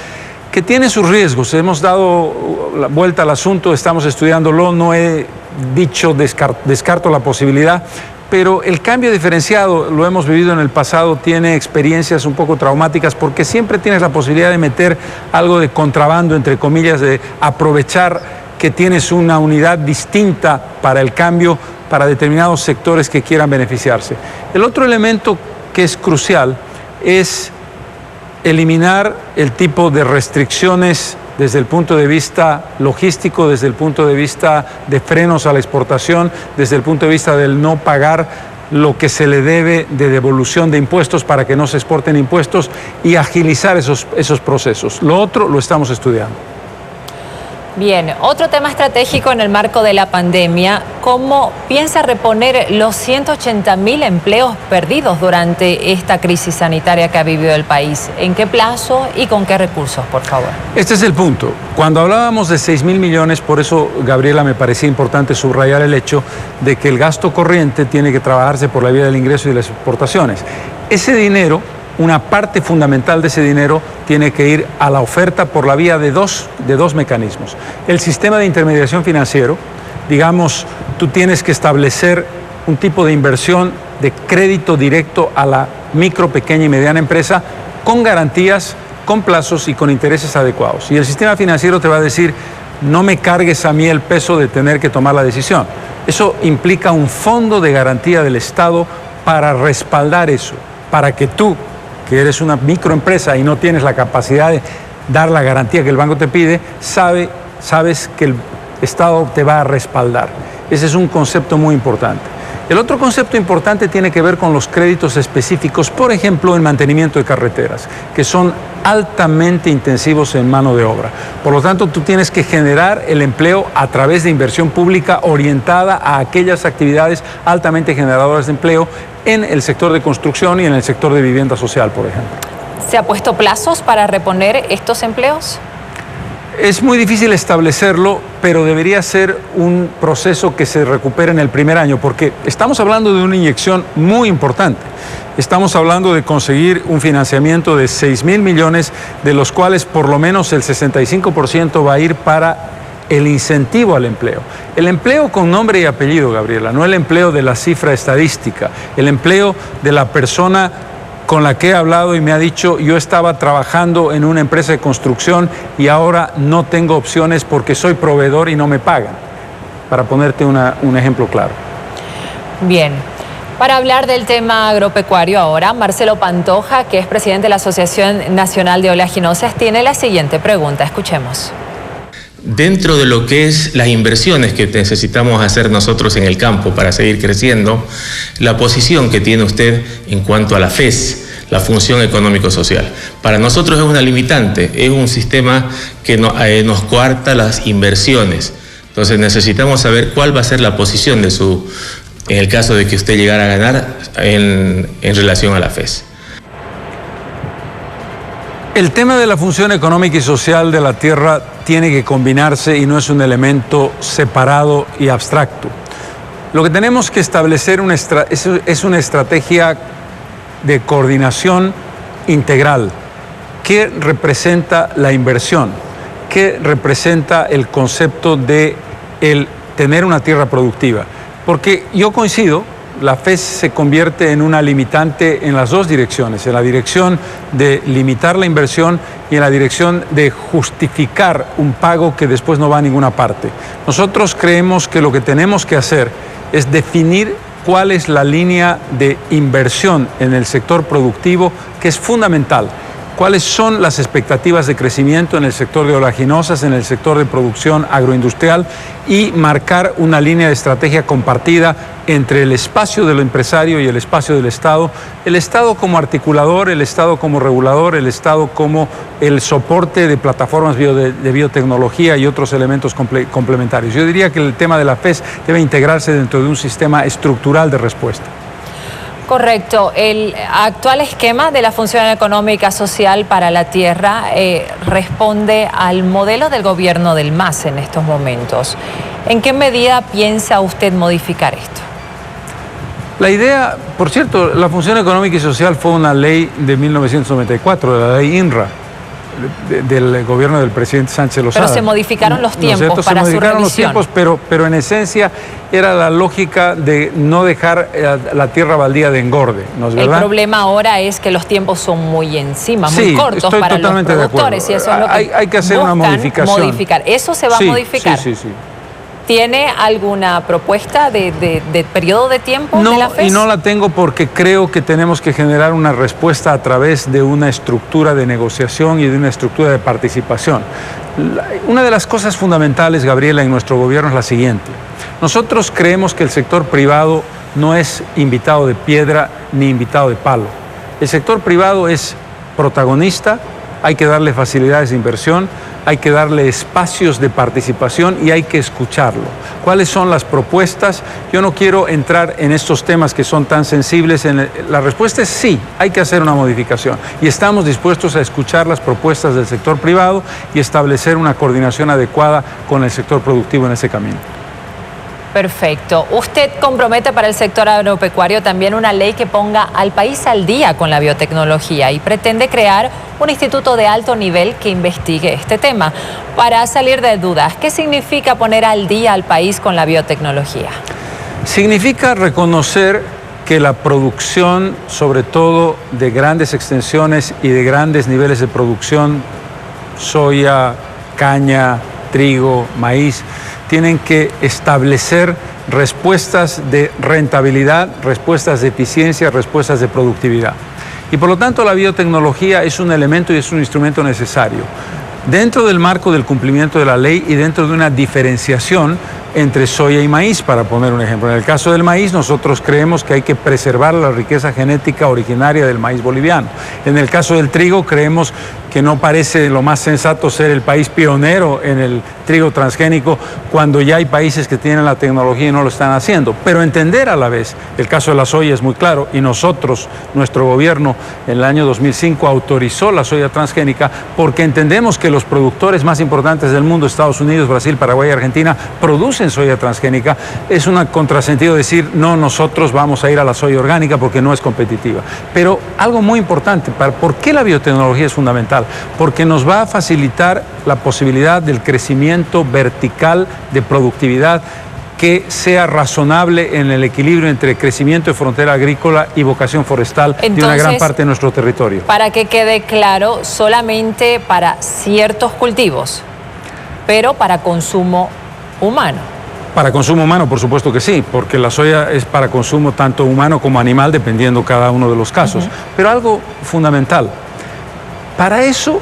que tiene sus riesgos. Hemos dado la vuelta al asunto, estamos estudiándolo, no he dicho descarto la posibilidad, pero el cambio diferenciado, lo hemos vivido en el pasado, tiene experiencias un poco traumáticas, porque siempre tienes la posibilidad de meter algo de contrabando, entre comillas, de aprovechar que tienes una unidad distinta para el cambio para determinados sectores que quieran beneficiarse. El otro elemento que es crucial es eliminar el tipo de restricciones desde el punto de vista logístico, desde el punto de vista de frenos a la exportación, desde el punto de vista del no pagar lo que se le debe de devolución de impuestos para que no se exporten impuestos, y agilizar esos procesos. Lo otro lo estamos estudiando. Bien, otro tema estratégico en el marco de la pandemia: ¿cómo piensa reponer los 180.000 empleos perdidos durante esta crisis sanitaria que ha vivido el país? ¿En qué plazo y con qué recursos, por favor? Este es el punto. Cuando hablábamos de 6.000 millones, por eso, Gabriela, me parecía importante subrayar el hecho de que el gasto corriente tiene que trabajarse por la vía del ingreso y de las exportaciones. Ese dinero, una parte fundamental de ese dinero, tiene que ir a la oferta por la vía de dos mecanismos. El sistema de intermediación financiero, digamos, tú tienes que establecer un tipo de inversión de crédito directo a la micro, pequeña y mediana empresa, con garantías, con plazos y con intereses adecuados. Y el sistema financiero te va a decir: no me cargues a mí el peso de tener que tomar la decisión. Eso implica un fondo de garantía del Estado para respaldar eso, para que tú, que eres una microempresa y no tienes la capacidad de dar la garantía que el banco te pide, sabes que el Estado te va a respaldar. Ese es un concepto muy importante. El otro concepto importante tiene que ver con los créditos específicos, por ejemplo, en mantenimiento de carreteras, que son altamente intensivos en mano de obra. Por lo tanto, tú tienes que generar el empleo a través de inversión pública orientada a aquellas actividades altamente generadoras de empleo en el sector de construcción y en el sector de vivienda social, por ejemplo. ¿Se ha puesto plazos para reponer estos empleos? Es muy difícil establecerlo, pero debería ser un proceso que se recupere en el primer año, porque estamos hablando de una inyección muy importante. Estamos hablando de conseguir un financiamiento de 6.000 millones, de los cuales por lo menos el 65% va a ir para el incentivo al empleo. El empleo con nombre y apellido, Gabriela, no el empleo de la cifra estadística, el empleo de la persona con la que he hablado y me ha dicho, yo estaba trabajando en una empresa de construcción y ahora no tengo opciones porque soy proveedor y no me pagan, para ponerte un ejemplo claro. Bien. Para hablar del tema agropecuario ahora, Marcelo Pantoja, que es presidente de la Asociación Nacional de Oleaginosas, tiene la siguiente pregunta. Escuchemos. Dentro de lo que es las inversiones que necesitamos hacer nosotros en el campo para seguir creciendo, la posición que tiene usted en cuanto a la FES, la función económico-social. Para nosotros es una limitante, es un sistema que nos coarta las inversiones. Entonces necesitamos saber cuál va a ser la posición de en el caso de que usted llegara a ganar en relación a la FES. El tema de la función económica y social de la tierra tiene que combinarse y no es un elemento separado y abstracto. Lo que tenemos que establecer es una estrategia de coordinación integral. ¿Qué representa la inversión? ¿Qué representa el concepto de tener una tierra productiva? Porque yo coincido, la FES se convierte en una limitante en las dos direcciones, en la dirección de limitar la inversión y en la dirección de justificar un pago que después no va a ninguna parte. Nosotros creemos que lo que tenemos que hacer es definir cuál es la línea de inversión en el sector productivo, que es fundamental. ¿Cuáles son las expectativas de crecimiento en el sector de oleaginosas, en el sector de producción agroindustrial? Y marcar una línea de estrategia compartida entre el espacio del empresario y el espacio del Estado. El Estado como articulador, el Estado como regulador, el Estado como el soporte de plataformas de biotecnología y otros elementos complementarios. Yo diría que el tema de la FES debe integrarse dentro de un sistema estructural de respuesta. Correcto. El actual esquema de la función económica social para la tierra responde al modelo del gobierno del MAS en estos momentos. ¿En qué medida piensa usted modificar esto? La idea, por cierto, la función económica y social fue una ley de 1994, la ley INRA, del gobierno del presidente Sánchez Lozada. Pero se modificaron los tiempos para su revisión. Se modificaron los tiempos, pero en esencia era la lógica de no dejar la tierra baldía de engorde, ¿no es verdad? El problema ahora es que los tiempos son muy encima, muy cortos para los productores, y eso es lo que hay que hacer una modificación. ¿Eso se va a modificar? Sí. ¿Tiene alguna propuesta de periodo de tiempo de la FES? Y no la tengo porque creo que tenemos que generar una respuesta a través de una estructura de negociación y de una estructura de participación. Una de las cosas fundamentales, Gabriela, en nuestro gobierno es la siguiente. Nosotros creemos que el sector privado no es invitado de piedra ni invitado de palo. El sector privado es protagonista, hay que darle facilidades de inversión, hay que darle espacios de participación y hay que escucharlo. ¿Cuáles son las propuestas? Yo no quiero entrar en estos temas que son tan sensibles. La respuesta es sí, hay que hacer una modificación. Y estamos dispuestos a escuchar las propuestas del sector privado y establecer una coordinación adecuada con el sector productivo en ese camino. Perfecto. Usted compromete para el sector agropecuario también una ley que ponga al país al día con la biotecnología y pretende crear un instituto de alto nivel que investigue este tema. Para salir de dudas, ¿qué significa poner al día al país con la biotecnología? Significa reconocer que la producción, sobre todo de grandes extensiones y de grandes niveles de producción, soya, caña, trigo, maíz, tienen que establecer respuestas de rentabilidad, respuestas de eficiencia, respuestas de productividad. Y por lo tanto la biotecnología es un elemento y es un instrumento necesario. Dentro del marco del cumplimiento de la ley y dentro de una diferenciación entre soya y maíz, para poner un ejemplo. En el caso del maíz, nosotros creemos que hay que preservar la riqueza genética originaria del maíz boliviano. En el caso del trigo, creemos que no parece lo más sensato ser el país pionero en el trigo transgénico cuando ya hay países que tienen la tecnología y no lo están haciendo. Pero entender a la vez, el caso de la soya es muy claro, y nosotros, nuestro gobierno, en el año 2005 autorizó la soya transgénica porque entendemos que los productores más importantes del mundo, Estados Unidos, Brasil, Paraguay y Argentina, producen soya transgénica. Es un contrasentido decir, no, nosotros vamos a ir a la soya orgánica porque no es competitiva. Pero algo muy importante, ¿por qué la biotecnología es fundamental? Porque nos va a facilitar la posibilidad del crecimiento vertical de productividad que sea razonable en el equilibrio entre crecimiento de frontera agrícola y vocación forestal de una gran parte de nuestro territorio. Para que quede claro, solamente para ciertos cultivos, pero para consumo humano. Para consumo humano, por supuesto que sí, porque la soya es para consumo tanto humano como animal, dependiendo cada uno de los casos. Pero algo fundamental, para eso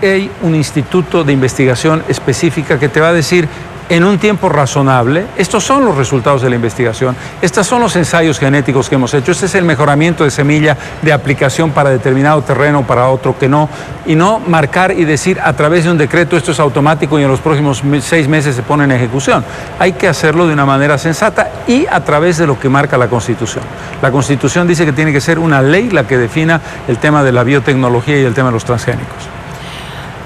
hay un instituto de investigación específica que te va a decir en un tiempo razonable, estos son los resultados de la investigación, estos son los ensayos genéticos que hemos hecho, este es el mejoramiento de semilla de aplicación para determinado terreno, para otro que no, y no marcar y decir a través de un decreto esto es automático y en los próximos 6 meses se pone en ejecución. Hay que hacerlo de una manera sensata y a través de lo que marca la Constitución. La Constitución dice que tiene que ser una ley la que defina el tema de la biotecnología y el tema de los transgénicos.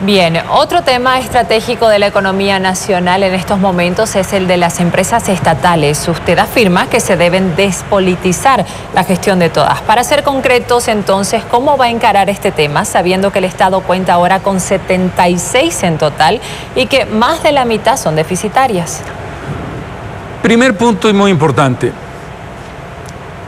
Bien, otro tema estratégico de la economía nacional en estos momentos es el de las empresas estatales. Usted afirma que se deben despolitizar la gestión de todas. Para ser concretos, entonces, ¿cómo va a encarar este tema, sabiendo que el Estado cuenta ahora con 76 en total y que más de la mitad son deficitarias? Primer punto y muy importante,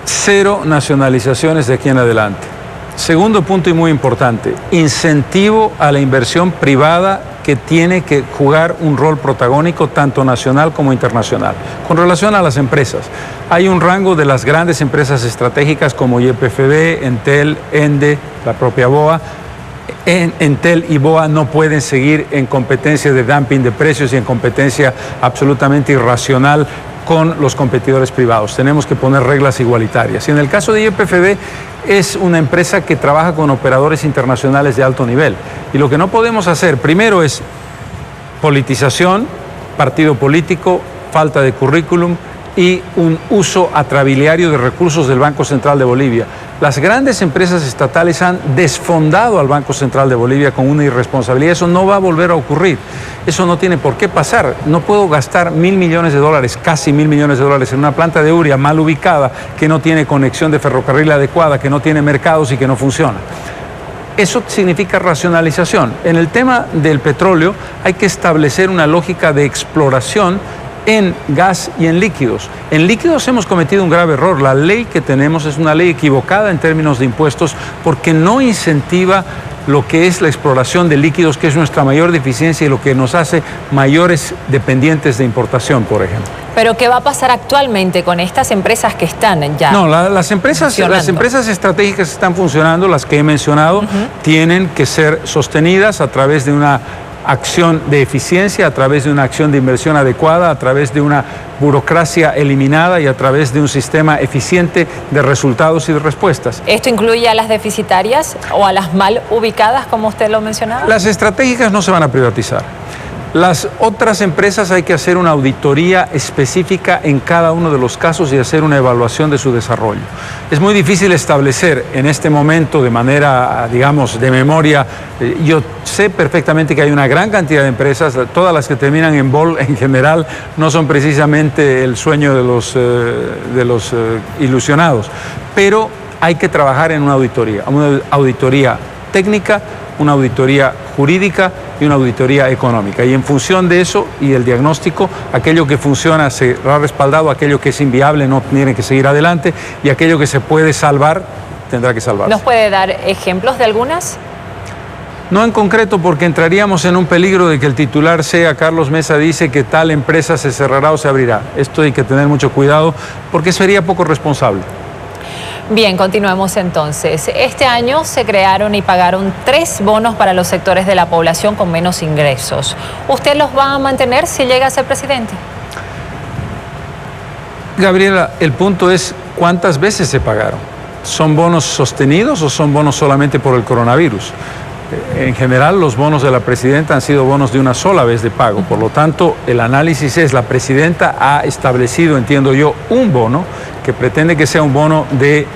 0 nacionalizaciones de aquí en adelante. Segundo punto y muy importante, incentivo a la inversión privada que tiene que jugar un rol protagónico tanto nacional como internacional. Con relación a las empresas, hay un rango de las grandes empresas estratégicas como YPFB, Entel, Ende, la propia BOA. Entel y BOA no pueden seguir en competencia de dumping de precios y en competencia absolutamente irracional con los competidores privados. Tenemos que poner reglas igualitarias. Y en el caso de YPFB, es una empresa que trabaja con operadores internacionales de alto nivel. Y lo que no podemos hacer, primero, es politización, partido político, falta de currículum y un uso atrabiliario de recursos del Banco Central de Bolivia. Las grandes empresas estatales han desfondado al Banco Central de Bolivia con una irresponsabilidad. Eso no va a volver a ocurrir. Eso no tiene por qué pasar. No puedo gastar $1.000 millones, casi $1.000 millones en una planta de urea mal ubicada, que no tiene conexión de ferrocarril adecuada, que no tiene mercados y que no funciona. Eso significa racionalización. En el tema del petróleo hay que establecer una lógica de exploración en gas y en líquidos. En líquidos hemos cometido un grave error. La ley que tenemos es una ley equivocada en términos de impuestos porque no incentiva lo que es la exploración de líquidos, que es nuestra mayor deficiencia y lo que nos hace mayores dependientes de importación, por ejemplo. ¿Pero qué va a pasar actualmente con estas empresas que están ya? No, las empresas estratégicas que están funcionando, las que he mencionado, tienen que ser sostenidas a través de una acción de eficiencia, a través de una acción de inversión adecuada, a través de una burocracia eliminada y a través de un sistema eficiente de resultados y de respuestas. ¿Esto incluye a las deficitarias o a las mal ubicadas, como usted lo mencionaba? Las estratégicas no se van a privatizar. Las otras empresas hay que hacer una auditoría específica en cada uno de los casos y hacer una evaluación de su desarrollo. Es muy difícil establecer en este momento de manera, digamos, de memoria. Yo sé perfectamente que hay una gran cantidad de empresas, todas las que terminan en BOL en general no son precisamente el sueño de los ilusionados, pero hay que trabajar en una auditoría técnica, una auditoría jurídica y una auditoría económica. Y en función de eso y el diagnóstico, aquello que funciona será respaldado, aquello que es inviable no tiene que seguir adelante y aquello que se puede salvar tendrá que salvarse. ¿Nos puede dar ejemplos de algunas? No en concreto, porque entraríamos en un peligro de que el titular sea Carlos Mesa dice que tal empresa se cerrará o se abrirá. Esto hay que tener mucho cuidado porque sería poco responsable. Bien, continuemos entonces. Este año se crearon y pagaron 3 bonos para los sectores de la población con menos ingresos. ¿Usted los va a mantener si llega a ser presidente? Gabriela, el punto es cuántas veces se pagaron. ¿Son bonos sostenidos o son bonos solamente por el coronavirus? En general, los bonos de la presidenta han sido bonos de una sola vez de pago. Por lo tanto, el análisis es, la presidenta ha establecido, entiendo yo, un bono que pretende que sea un bono de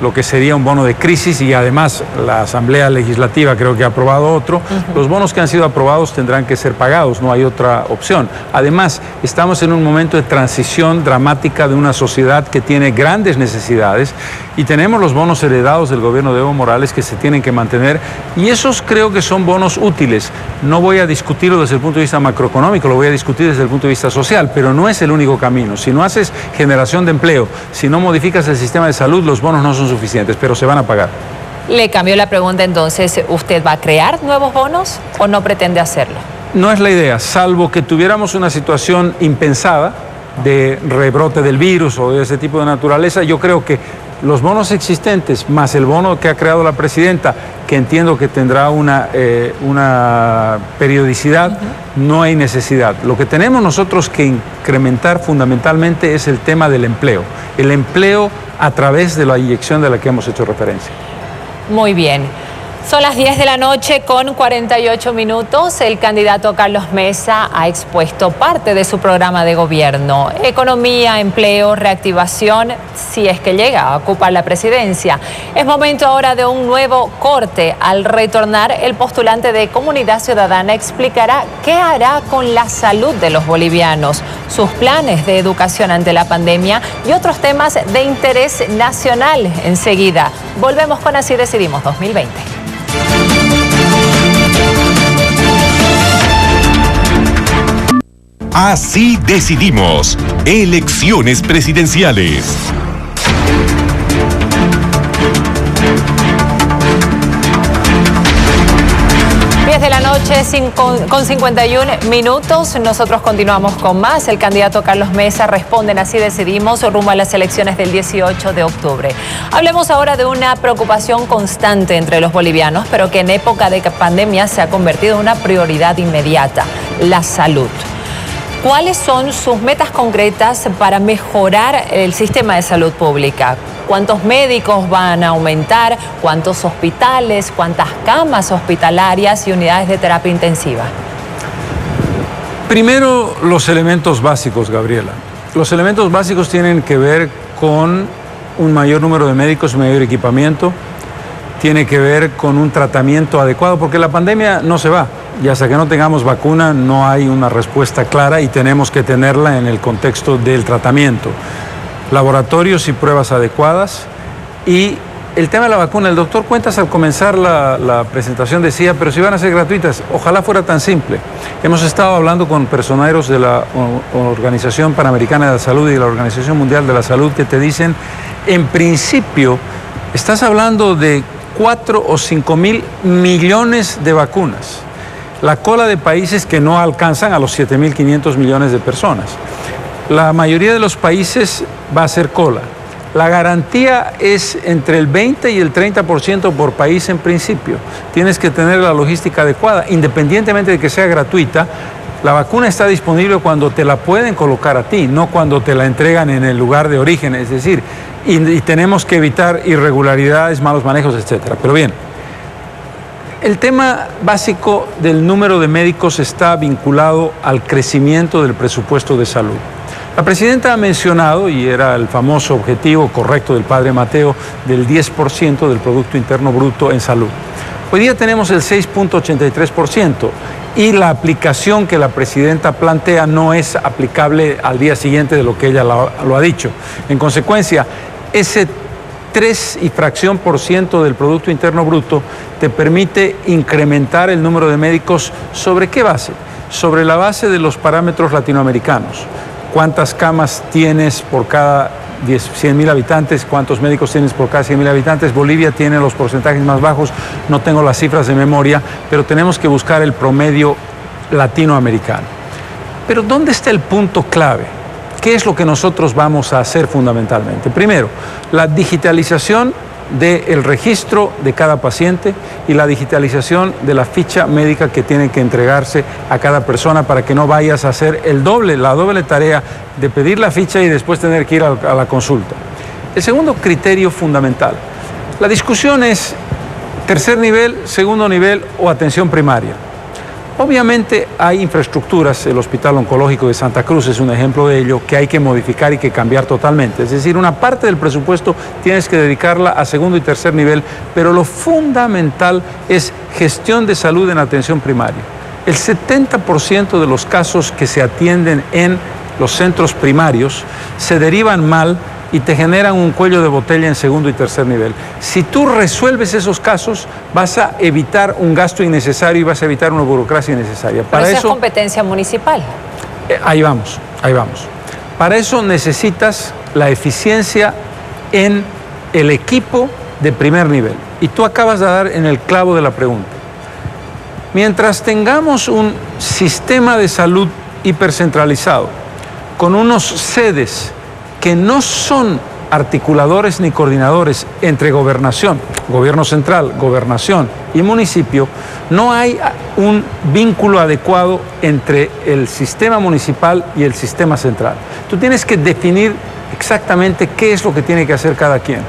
lo que sería un bono de crisis, y además la Asamblea Legislativa creo que ha aprobado otro. Los bonos que han sido aprobados tendrán que ser pagados, no hay otra opción. Además, estamos en un momento de transición dramática de una sociedad que tiene grandes necesidades, y tenemos los bonos heredados del gobierno de Evo Morales que se tienen que mantener, y esos creo que son bonos útiles. No voy a discutirlo desde el punto de vista macroeconómico, lo voy a discutir desde el punto de vista social, pero no es el único camino. Si no haces generación de empleo, si no modificas el sistema de salud, los bonos no son suficientes, pero se van a pagar. Le cambio la pregunta entonces, ¿usted va a crear nuevos bonos o no pretende hacerlo? No es la idea, salvo que tuviéramos una situación impensada de rebrote del virus o de ese tipo de naturaleza. Yo creo que los bonos existentes, más el bono que ha creado la presidenta, que entiendo que tendrá una periodicidad, no hay necesidad. Lo que tenemos nosotros que incrementar fundamentalmente es el tema del empleo. El empleo a través de la inyección de la que hemos hecho referencia. Muy bien. Son las 10 de la noche con 48 minutos. El candidato Carlos Mesa ha expuesto parte de su programa de gobierno. Economía, empleo, reactivación, si es que llega a ocupar la presidencia. Es momento ahora de un nuevo corte. Al retornar, el postulante de Comunidad Ciudadana explicará qué hará con la salud de los bolivianos, sus planes de educación ante la pandemia y otros temas de interés nacional. Enseguida, volvemos con Así Decidimos 2020. Así decidimos. Elecciones presidenciales. De la noche con 51 minutos. Nosotros continuamos con más. El candidato Carlos Mesa responde en Así Decidimos rumbo a las elecciones del 18 de octubre. Hablemos ahora de una preocupación constante entre los bolivianos, pero que en época de pandemia se ha convertido en una prioridad inmediata: la salud. ¿Cuáles son sus metas concretas para mejorar el sistema de salud pública? ¿Cuántos médicos van a aumentar? ¿Cuántos hospitales? ¿Cuántas camas hospitalarias y unidades de terapia intensiva? Primero, los elementos básicos, Gabriela. Los elementos básicos tienen que ver con un mayor número de médicos y mayor equipamiento. Tiene que ver con un tratamiento adecuado, porque la pandemia no se va. Y hasta que no tengamos vacuna no hay una respuesta clara, y tenemos que tenerla en el contexto del tratamiento. Laboratorios y pruebas adecuadas. Y el tema de la vacuna, el doctor Cuentas al comenzar la presentación decía, pero si van a ser gratuitas, ojalá fuera tan simple. Hemos estado hablando con personeros de la Organización Panamericana de la Salud y de la Organización Mundial de la Salud que te dicen, en principio, estás hablando de 4 o 5 mil millones de vacunas. La cola de países que no alcanzan a los 7.500 millones de personas. La mayoría de los países va a ser cola. La garantía es entre el 20 y el 30% por país en principio. Tienes que tener la logística adecuada. Independientemente de que sea gratuita, la vacuna está disponible cuando te la pueden colocar a ti, no cuando te la entregan en el lugar de origen. Es decir, y tenemos que evitar irregularidades, malos manejos, etcétera. Pero bien, el tema básico del número de médicos está vinculado al crecimiento del presupuesto de salud. La presidenta ha mencionado, y era el famoso objetivo correcto del padre Mateo, del 10% del Producto Interno Bruto en salud. Hoy día tenemos el 6.83%, y la aplicación que la presidenta plantea no es aplicable al día siguiente de lo que ella lo ha dicho. En consecuencia, ese 3 y fracción por ciento del Producto Interno Bruto te permite incrementar el número de médicos. ¿Sobre qué base? Sobre la base de los parámetros latinoamericanos. ¿Cuántas camas tienes por cada 100.000 habitantes? ¿Cuántos médicos tienes por cada 100.000 habitantes? Bolivia tiene los porcentajes más bajos, no tengo las cifras de memoria, pero tenemos que buscar el promedio latinoamericano. Pero ¿dónde está el punto clave? ¿Qué es lo que nosotros vamos a hacer fundamentalmente? Primero, la digitalización del registro de cada paciente y la digitalización de la ficha médica que tiene que entregarse a cada persona para que no vayas a hacer la doble tarea de pedir la ficha y después tener que ir a la consulta. El segundo criterio fundamental, la discusión es tercer nivel, segundo nivel o atención primaria. Obviamente hay infraestructuras, el Hospital Oncológico de Santa Cruz es un ejemplo de ello, que hay que modificar y que cambiar totalmente. Es decir, una parte del presupuesto tienes que dedicarla a segundo y tercer nivel, pero lo fundamental es gestión de salud en atención primaria. El 70% de los casos que se atienden en los centros primarios se derivan mal y te generan un cuello de botella en segundo y tercer nivel. Si tú resuelves esos casos, vas a evitar un gasto innecesario y vas a evitar una burocracia innecesaria. Pero esa es competencia municipal. Ahí vamos. Para eso necesitas la eficiencia en el equipo de primer nivel. Y tú acabas de dar en el clavo de la pregunta. Mientras tengamos un sistema de salud hipercentralizado, con unos sedes que no son articuladores ni coordinadores entre gobernación, gobierno central, gobernación y municipio, no hay un vínculo adecuado entre el sistema municipal y el sistema central. Tú tienes que definir exactamente qué es lo que tiene que hacer cada quien.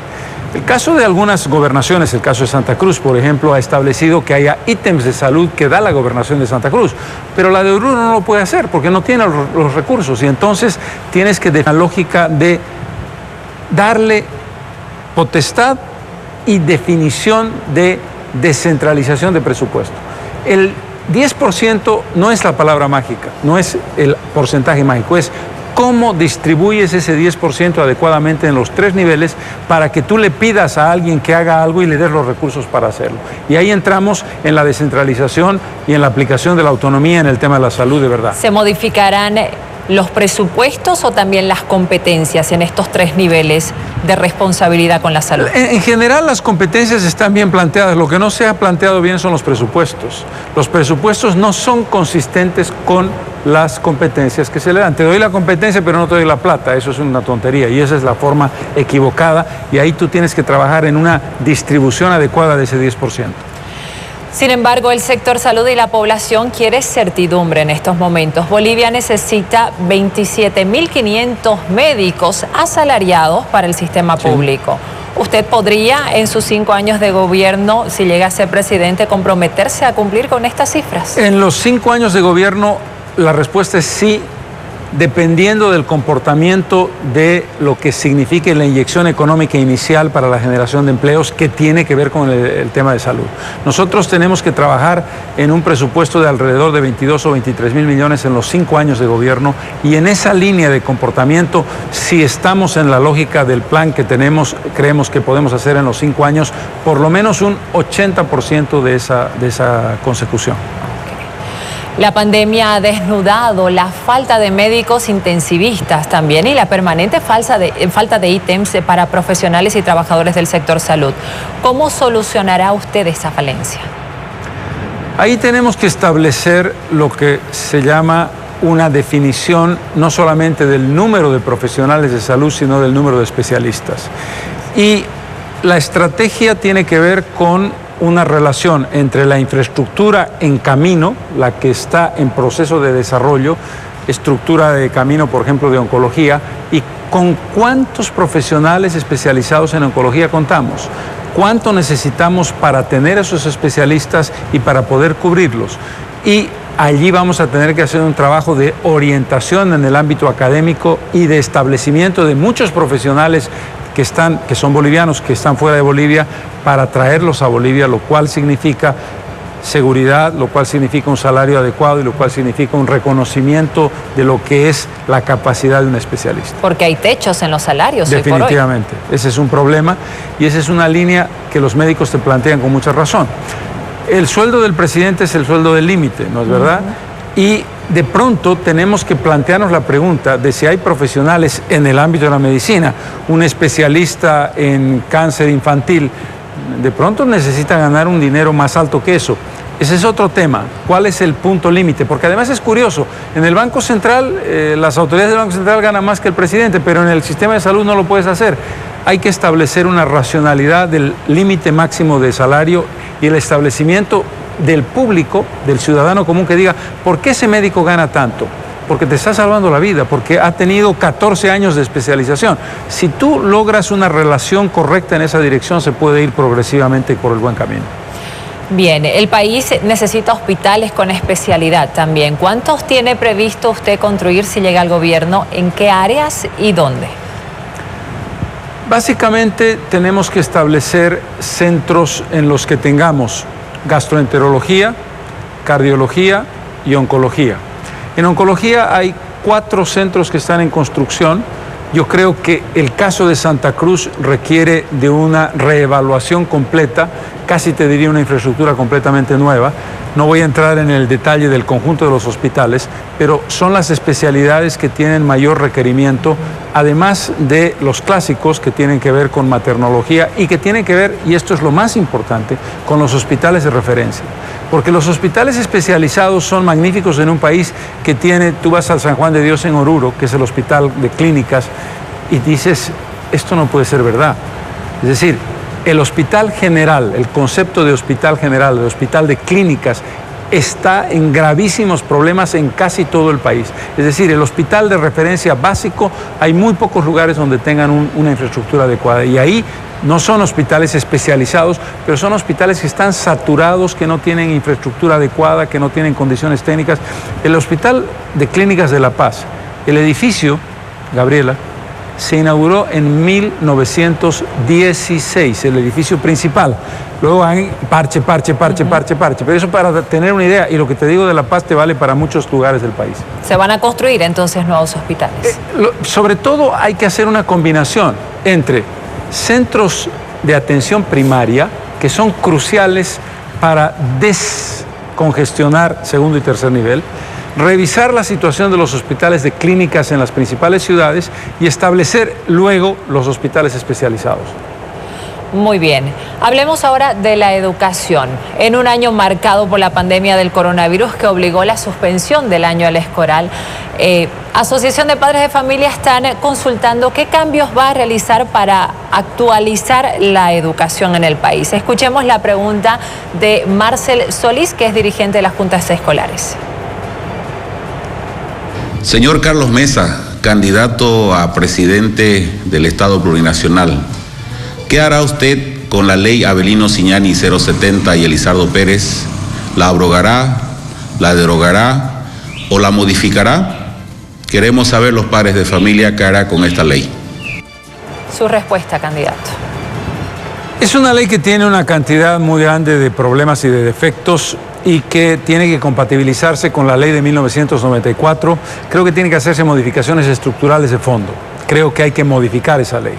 El caso de algunas gobernaciones, el caso de Santa Cruz, por ejemplo, ha establecido que haya ítems de salud que da la gobernación de Santa Cruz, pero la de Oruro no lo puede hacer porque no tiene los recursos y entonces tienes que definir la lógica de darle potestad y definición de descentralización de presupuesto. El 10% no es la palabra mágica, no es el porcentaje mágico, es cómo distribuyes ese 10% adecuadamente en los tres niveles para que tú le pidas a alguien que haga algo y le des los recursos para hacerlo. Y ahí entramos en la descentralización y en la aplicación de la autonomía en el tema de la salud de verdad. ¿Se modificarán los presupuestos o también las competencias en estos tres niveles de responsabilidad con la salud? En general las competencias están bien planteadas, lo que no se ha planteado bien son los presupuestos. Los presupuestos no son consistentes con las competencias que se le dan. Te doy la competencia pero no te doy la plata, eso es una tontería y esa es la forma equivocada y ahí tú tienes que trabajar en una distribución adecuada de ese 10%. Sin embargo, el sector salud y la población quiere certidumbre en estos momentos. Bolivia necesita 27.500 médicos asalariados para el sistema público. ¿Usted podría, en sus 5 años de gobierno, si llega a ser presidente, comprometerse a cumplir con estas cifras? En los 5 años de gobierno, la respuesta es sí, dependiendo del comportamiento de lo que signifique la inyección económica inicial para la generación de empleos que tiene que ver con el tema de salud. Nosotros tenemos que trabajar en un presupuesto de alrededor de 22 o 23 mil millones en los 5 años de gobierno y en esa línea de comportamiento, si estamos en la lógica del plan que tenemos, creemos que podemos hacer en los 5 años por lo menos un 80% de esa consecución. La pandemia ha desnudado la falta de médicos intensivistas también y la permanente falta de ítems para profesionales y trabajadores del sector salud. ¿Cómo solucionará usted esa falencia? Ahí tenemos que establecer lo que se llama una definición no solamente del número de profesionales de salud, sino del número de especialistas. Y la estrategia tiene que ver con una relación entre la infraestructura en camino, la que está en proceso de desarrollo, estructura de camino, por ejemplo, de oncología, y con cuántos profesionales especializados en oncología contamos, cuánto necesitamos para tener esos especialistas y para poder cubrirlos. Y allí vamos a tener que hacer un trabajo de orientación en el ámbito académico y de establecimiento de muchos profesionales que son bolivianos, que están fuera de Bolivia, para traerlos a Bolivia, lo cual significa seguridad, lo cual significa un salario adecuado y lo cual significa un reconocimiento de lo que es la capacidad de un especialista. Porque hay techos en los salarios. Definitivamente, hoy por hoy. Ese es un problema y esa es una línea que los médicos te plantean con mucha razón. El sueldo del presidente es el sueldo del límite, ¿no es verdad? Y de pronto tenemos que plantearnos la pregunta de si hay profesionales en el ámbito de la medicina, un especialista en cáncer infantil, de pronto necesita ganar un dinero más alto que eso. Ese es otro tema. ¿Cuál es el punto límite? Porque además es curioso, en el Banco Central, las autoridades del Banco Central ganan más que el presidente, pero en el sistema de salud no lo puedes hacer. hay que establecer una racionalidad del límite máximo de salario y el establecimiento del público, del ciudadano común, que diga, ¿por qué ese médico gana tanto? Porque te está salvando la vida, porque ha tenido 14 años de especialización. Si tú logras una relación correcta en esa dirección, se puede ir progresivamente por el buen camino. Bien, el país necesita hospitales con especialidad también. ¿Cuántos tiene previsto usted construir si llega al gobierno? ¿En qué áreas y dónde? Básicamente tenemos que establecer centros en los que tengamos gastroenterología, cardiología y oncología. En oncología hay 4 centros que están en construcción. Yo creo que el caso de Santa Cruz requiere de una reevaluación completa, casi te diría una infraestructura completamente nueva. No voy a entrar en el detalle del conjunto de los hospitales, pero son las especialidades que tienen mayor requerimiento, además de los clásicos que tienen que ver con maternología y que tienen que ver, y esto es lo más importante, con los hospitales de referencia. Porque los hospitales especializados son magníficos en un país que tiene, tú vas al San Juan de Dios en Oruro, que es el hospital de clínicas, y dices, esto no puede ser verdad. Es decir, el hospital general, el concepto de hospital general, de hospital de clínicas, está en gravísimos problemas en casi todo el país. Es decir, el hospital de referencia básico, hay muy pocos lugares donde tengan una infraestructura adecuada. Y ahí no son hospitales especializados, pero son hospitales que están saturados, que no tienen infraestructura adecuada, que no tienen condiciones técnicas. El Hospital de Clínicas de La Paz, el edificio, Gabriela, se inauguró en 1916, el edificio principal. Luego hay parche. Pero eso para tener una idea, y lo que te digo de La Paz te vale para muchos lugares del país. ¿Se van a construir entonces nuevos hospitales? Sobre todo hay que hacer una combinación entre centros de atención primaria, que son cruciales para descongestionar segundo y tercer nivel, revisar la situación de los hospitales de clínicas en las principales ciudades y establecer luego los hospitales especializados. Muy bien. Hablemos ahora de la educación. En un año marcado por la pandemia del coronavirus que obligó la suspensión del año escolar, Asociación de Padres de Familia están consultando qué cambios va a realizar para actualizar la educación en el país. Escuchemos la pregunta de Marcel Solís, que es dirigente de las juntas escolares. Señor Carlos Mesa, candidato a presidente del Estado Plurinacional, ¿qué hará usted con la ley Avelino Ciñani 070 y Elizardo Pérez? ¿La abrogará, la derogará o la modificará? Queremos saber los padres de familia qué hará con esta ley. Su respuesta, candidato. Es una ley que tiene una cantidad muy grande de problemas y de defectos y que tiene que compatibilizarse con la ley de 1994. Creo que tiene que hacerse modificaciones estructurales de fondo. Creo que hay que modificar esa ley.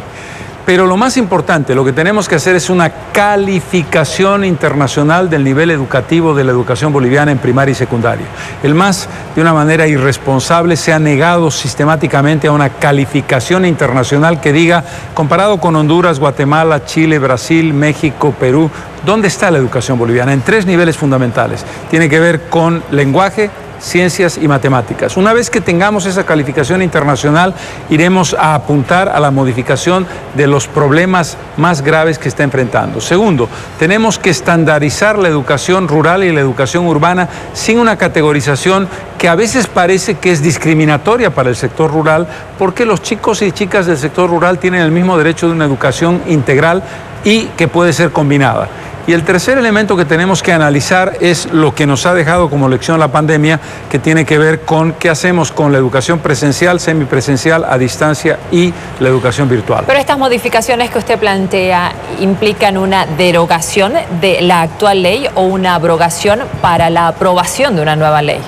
Pero lo más importante, lo que tenemos que hacer es una calificación internacional del nivel educativo de la educación boliviana en primaria y secundaria. El MAS, de una manera irresponsable, se ha negado sistemáticamente a una calificación internacional que diga, comparado con Honduras, Guatemala, Chile, Brasil, México, Perú, ¿dónde está la educación boliviana? En 3 niveles fundamentales. Tiene que ver con lenguaje, ciencias y matemáticas. Una vez que tengamos esa calificación internacional, iremos a apuntar a la modificación de los problemas más graves que está enfrentando. Segundo, tenemos que estandarizar la educación rural y la educación urbana sin una categorización que a veces parece que es discriminatoria para el sector rural, porque los chicos y chicas del sector rural tienen el mismo derecho de una educación integral y que puede ser combinada. Y el tercer elemento que tenemos que analizar es lo que nos ha dejado como lección la pandemia, que tiene que ver con qué hacemos con la educación presencial, semipresencial, a distancia y la educación virtual. Pero estas modificaciones que usted plantea implican una derogación de la actual ley o una abrogación para la aprobación de una nueva ley.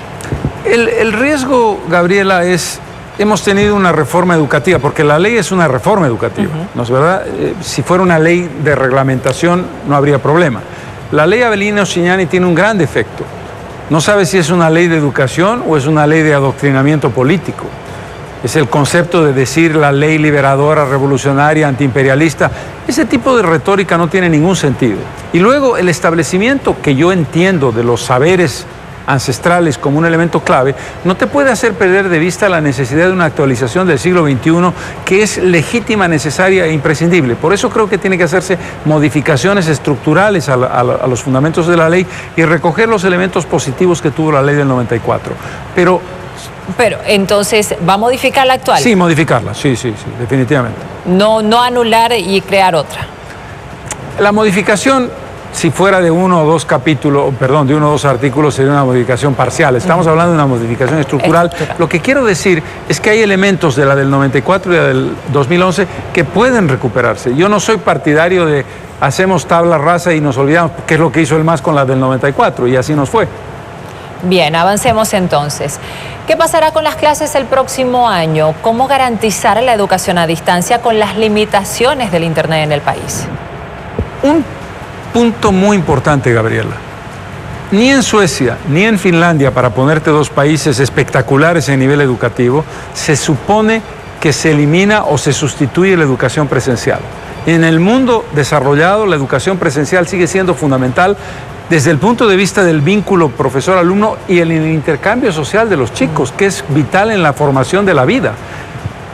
El riesgo, Gabriela, es... Hemos tenido una reforma educativa, porque la ley es una reforma educativa, ¿no es verdad? Si fuera una ley de reglamentación no habría problema. La ley Avelino Ciñani tiene un gran defecto. No sabe si es una ley de educación o es una ley de adoctrinamiento político. Es el concepto de decir la ley liberadora, revolucionaria, antiimperialista. Ese tipo de retórica no tiene ningún sentido. Y luego el establecimiento que yo entiendo de los saberes ancestrales como un elemento clave, no te puede hacer perder de vista la necesidad de una actualización del siglo XXI que es legítima, necesaria e imprescindible. Por eso creo que tiene que hacerse modificaciones estructurales a los fundamentos de la ley y recoger los elementos positivos que tuvo la ley del 94. Pero entonces, ¿va a modificar la actual? Sí, modificarla, sí, definitivamente. No anular y crear otra. La modificación, si fuera de uno o dos artículos, sería una modificación parcial. Estamos hablando de una modificación estructural. Lo que quiero decir es que hay elementos de la del 94 y la del 2011 que pueden recuperarse. Yo no soy partidario de hacemos tabla rasa y nos olvidamos, que es lo que hizo el MAS con la del 94, y así nos fue. Bien, avancemos entonces. ¿Qué pasará con las clases el próximo año? ¿Cómo garantizar la educación a distancia con las limitaciones del Internet en el país? Un punto muy importante, Gabriela. Ni en Suecia ni en Finlandia, para ponerte dos países espectaculares en nivel educativo, se supone que se elimina o se sustituye la educación presencial. En el mundo desarrollado, la educación presencial sigue siendo fundamental desde el punto de vista del vínculo profesor-alumno y el intercambio social de los chicos, que es vital en la formación de la vida.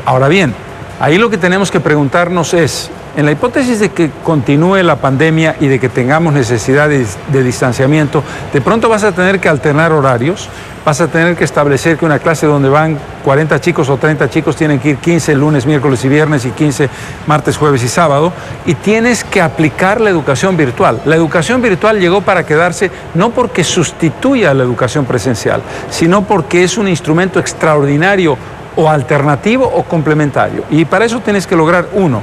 Ahora bien, ahí lo que tenemos que preguntarnos es, en la hipótesis de que continúe la pandemia y de que tengamos necesidad de distanciamiento, de pronto vas a tener que alternar horarios, vas a tener que establecer que una clase donde van 40 chicos o 30 chicos tienen que ir 15 lunes, miércoles y viernes y 15 martes, jueves y sábado, y tienes que aplicar la educación virtual. La educación virtual llegó para quedarse no porque sustituya a la educación presencial, sino porque es un instrumento extraordinario o alternativo o complementario. Y para eso tienes que lograr, uno,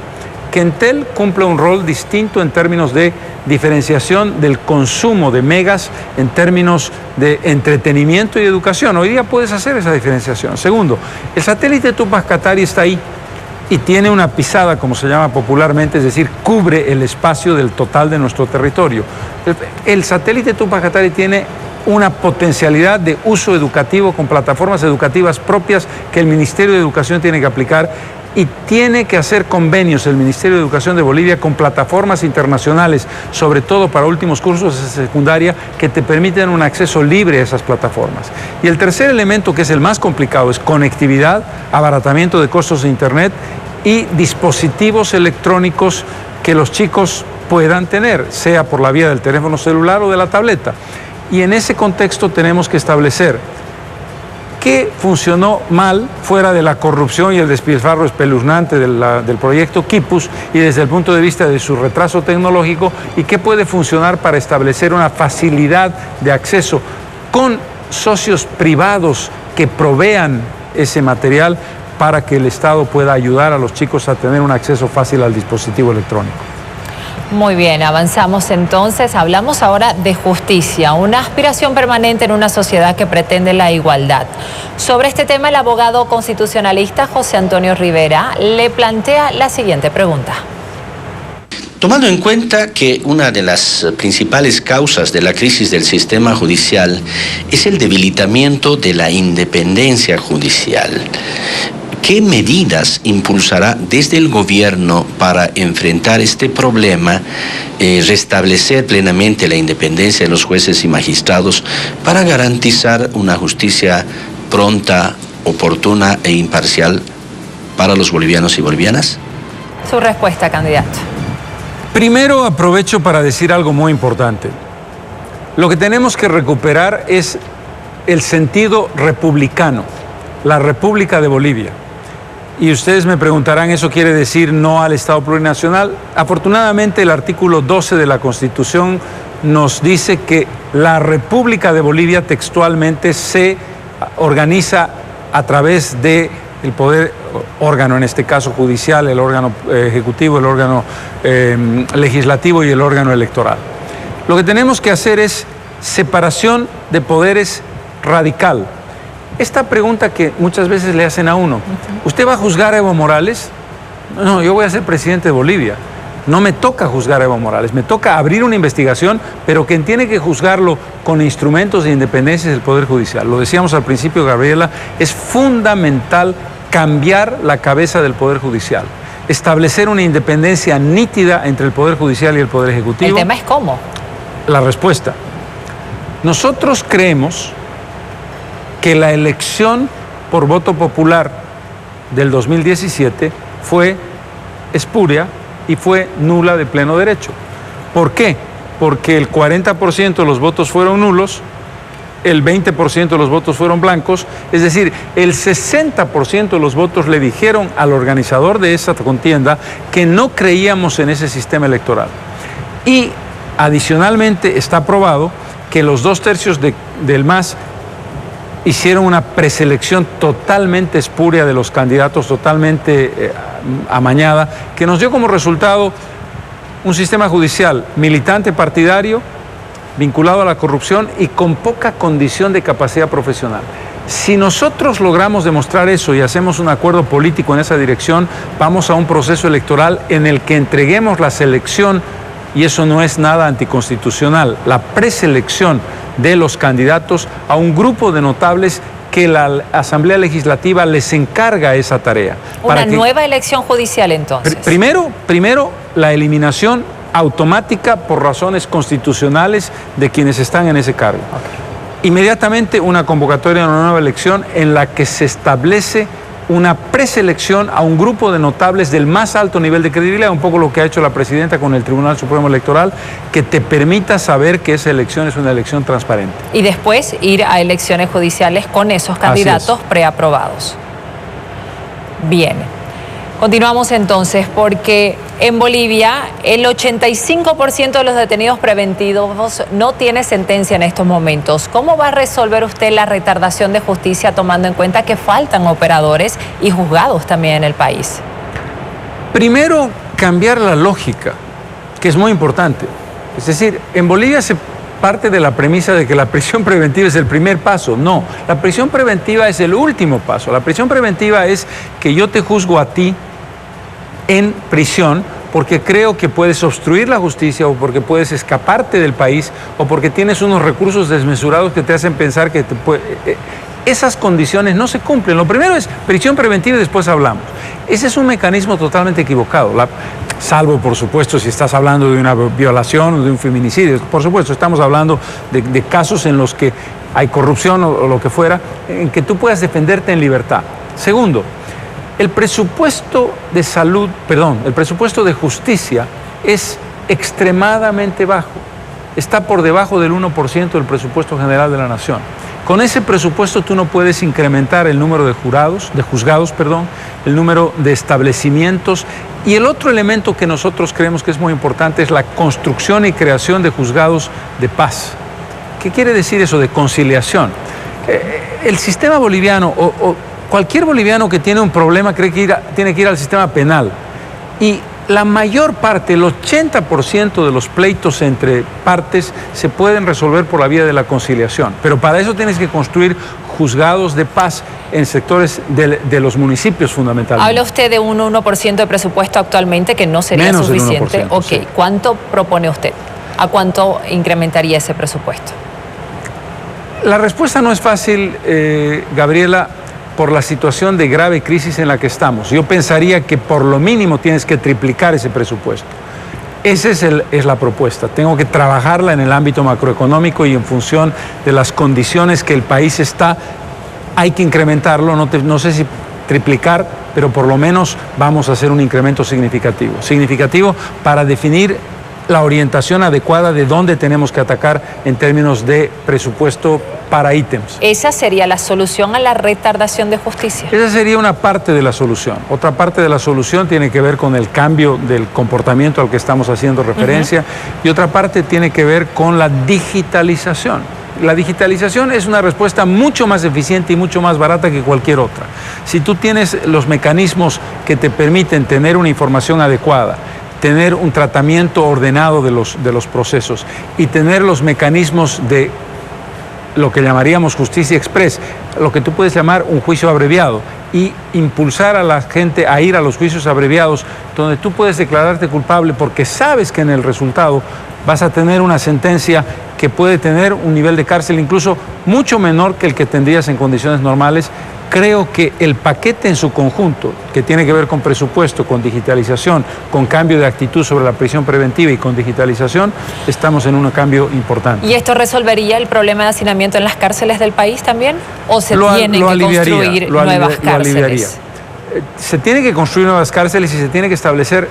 que Entel cumpla un rol distinto en términos de diferenciación del consumo de megas en términos de entretenimiento y educación. Hoy día puedes hacer esa diferenciación. Segundo, el satélite Tupac Katari está ahí y tiene una pisada, como se llama popularmente, es decir, cubre el espacio del total de nuestro territorio. El satélite Tupac Katari tiene una potencialidad de uso educativo con plataformas educativas propias que el Ministerio de Educación tiene que aplicar. Y tiene que hacer convenios el Ministerio de Educación de Bolivia con plataformas internacionales, sobre todo para últimos cursos de secundaria, que te permiten un acceso libre a esas plataformas. Y el tercer elemento, que es el más complicado, es conectividad, abaratamiento de costos de Internet y dispositivos electrónicos que los chicos puedan tener, sea por la vía del teléfono celular o de la tableta. Y en ese contexto tenemos que establecer qué funcionó mal fuera de la corrupción y el despilfarro espeluznante del proyecto Quipus y desde el punto de vista de su retraso tecnológico, y qué puede funcionar para establecer una facilidad de acceso con socios privados que provean ese material para que el Estado pueda ayudar a los chicos a tener un acceso fácil al dispositivo electrónico. Muy bien, avanzamos entonces. Hablamos ahora de justicia, una aspiración permanente en una sociedad que pretende la igualdad. Sobre este tema, el abogado constitucionalista José Antonio Rivera le plantea la siguiente pregunta. Tomando en cuenta que una de las principales causas de la crisis del sistema judicial es el debilitamiento de la independencia judicial, ¿qué medidas impulsará desde el gobierno para enfrentar este problema, restablecer plenamente la independencia de los jueces y magistrados para garantizar una justicia pronta, oportuna e imparcial para los bolivianos y bolivianas? Su respuesta, candidato. Primero, aprovecho para decir algo muy importante. Lo que tenemos que recuperar es el sentido republicano, la República de Bolivia. Y ustedes me preguntarán, ¿eso quiere decir no al Estado plurinacional? Afortunadamente, el artículo 12 de la Constitución nos dice que la República de Bolivia textualmente se organiza a través del poder órgano, en este caso judicial, el órgano ejecutivo, el órgano legislativo y el órgano electoral. Lo que tenemos que hacer es separación de poderes radical. Esta pregunta que muchas veces le hacen a uno, ¿usted va a juzgar a Evo Morales? No, yo voy a ser presidente de Bolivia. No me toca juzgar a Evo Morales, me toca abrir una investigación, pero quien tiene que juzgarlo con instrumentos de independencia es el Poder Judicial. Lo decíamos al principio, Gabriela, es fundamental cambiar la cabeza del Poder Judicial, establecer una independencia nítida entre el Poder Judicial y el Poder Ejecutivo. El tema es cómo. La respuesta. Nosotros creemos que la elección por voto popular del 2017 fue espuria y fue nula de pleno derecho. ¿Por qué? Porque el 40% de los votos fueron nulos, el 20% de los votos fueron blancos, es decir, el 60% de los votos le dijeron al organizador de esa contienda que no creíamos en ese sistema electoral. Y adicionalmente está probado que los 2/3 del MAS hicieron una preselección totalmente espuria de los candidatos, totalmente amañada, que nos dio como resultado un sistema judicial militante partidario, vinculado a la corrupción y con poca condición de capacidad profesional. Si nosotros logramos demostrar eso y hacemos un acuerdo político en esa dirección, vamos a un proceso electoral en el que entreguemos la selección, y eso no es nada anticonstitucional, la preselección de los candidatos a un grupo de notables que la Asamblea Legislativa les encarga esa tarea. Una nueva elección judicial entonces. Primero, la eliminación automática por razones constitucionales de quienes están en ese cargo. Inmediatamente una convocatoria de una nueva elección en la que se establece una preselección a un grupo de notables del más alto nivel de credibilidad, un poco lo que ha hecho la presidenta con el Tribunal Supremo Electoral, que te permita saber que esa elección es una elección transparente. Y después ir a elecciones judiciales con esos candidatos preaprobados. Bien. Continuamos entonces, porque en Bolivia el 85% de los detenidos preventivos no tiene sentencia en estos momentos. ¿Cómo va a resolver usted la retardación de justicia tomando en cuenta que faltan operadores y juzgados también en el país? Primero, cambiar la lógica, que es muy importante. Es decir, en Bolivia se parte de la premisa de que la prisión preventiva es el primer paso. No, la prisión preventiva es el último paso. La prisión preventiva es que yo te juzgo a ti en prisión porque creo que puedes obstruir la justicia o porque puedes escaparte del país o porque tienes unos recursos desmesurados que te hacen pensar que esas condiciones no se cumplen. Lo primero es prisión preventiva y después hablamos. Ese es un mecanismo totalmente equivocado, salvo por supuesto si estás hablando de una violación o de un feminicidio. Por supuesto, estamos hablando de casos en los que hay corrupción o lo que fuera, en que tú puedas defenderte en libertad. Segundo, el presupuesto de el presupuesto de justicia es extremadamente bajo. Está por debajo del 1% del presupuesto general de la nación. Con ese presupuesto tú no puedes incrementar el número de juzgados, el número de establecimientos. Y el otro elemento que nosotros creemos que es muy importante es la construcción y creación de juzgados de paz. ¿Qué quiere decir eso de conciliación? El sistema boliviano cualquier boliviano que tiene un problema cree que tiene que ir al sistema penal. Y la mayor parte, el 80% de los pleitos entre partes se pueden resolver por la vía de la conciliación. Pero para eso tienes que construir juzgados de paz en sectores de los municipios fundamentalmente. Habla usted de un 1% de presupuesto actualmente que no sería menos suficiente. Del 1%, ok, sí. ¿Cuánto propone usted? ¿A cuánto incrementaría ese presupuesto? La respuesta no es fácil, Gabriela, por la situación de grave crisis en la que estamos. Yo pensaría que por lo mínimo tienes que triplicar ese presupuesto. Esa es la propuesta. Tengo que trabajarla en el ámbito macroeconómico y en función de las condiciones que el país está. Hay que incrementarlo, no sé si triplicar, pero por lo menos vamos a hacer un incremento significativo. Significativo para definir la orientación adecuada de dónde tenemos que atacar en términos de presupuesto para ítems. ¿Esa sería la solución a la retardación de justicia? Esa sería una parte de la solución. Otra parte de la solución tiene que ver con el cambio del comportamiento al que estamos haciendo referencia y otra parte tiene que ver con la digitalización. La digitalización es una respuesta mucho más eficiente y mucho más barata que cualquier otra. Si tú tienes los mecanismos que te permiten tener una información adecuada, tener un tratamiento ordenado de los procesos y tener los mecanismos de lo que llamaríamos justicia express, lo que tú puedes llamar un juicio abreviado, y impulsar a la gente a ir a los juicios abreviados, donde tú puedes declararte culpable porque sabes que en el resultado vas a tener una sentencia que puede tener un nivel de cárcel incluso mucho menor que el que tendrías en condiciones normales. creo que el paquete en su conjunto, que tiene que ver con presupuesto, con digitalización, con cambio de actitud sobre la prisión preventiva y con digitalización, estamos en un cambio importante. ¿Y esto resolvería el problema de hacinamiento en las cárceles del país también? ¿O se tienen que construir nuevas cárceles? Se tiene que construir nuevas cárceles y se tiene que establecer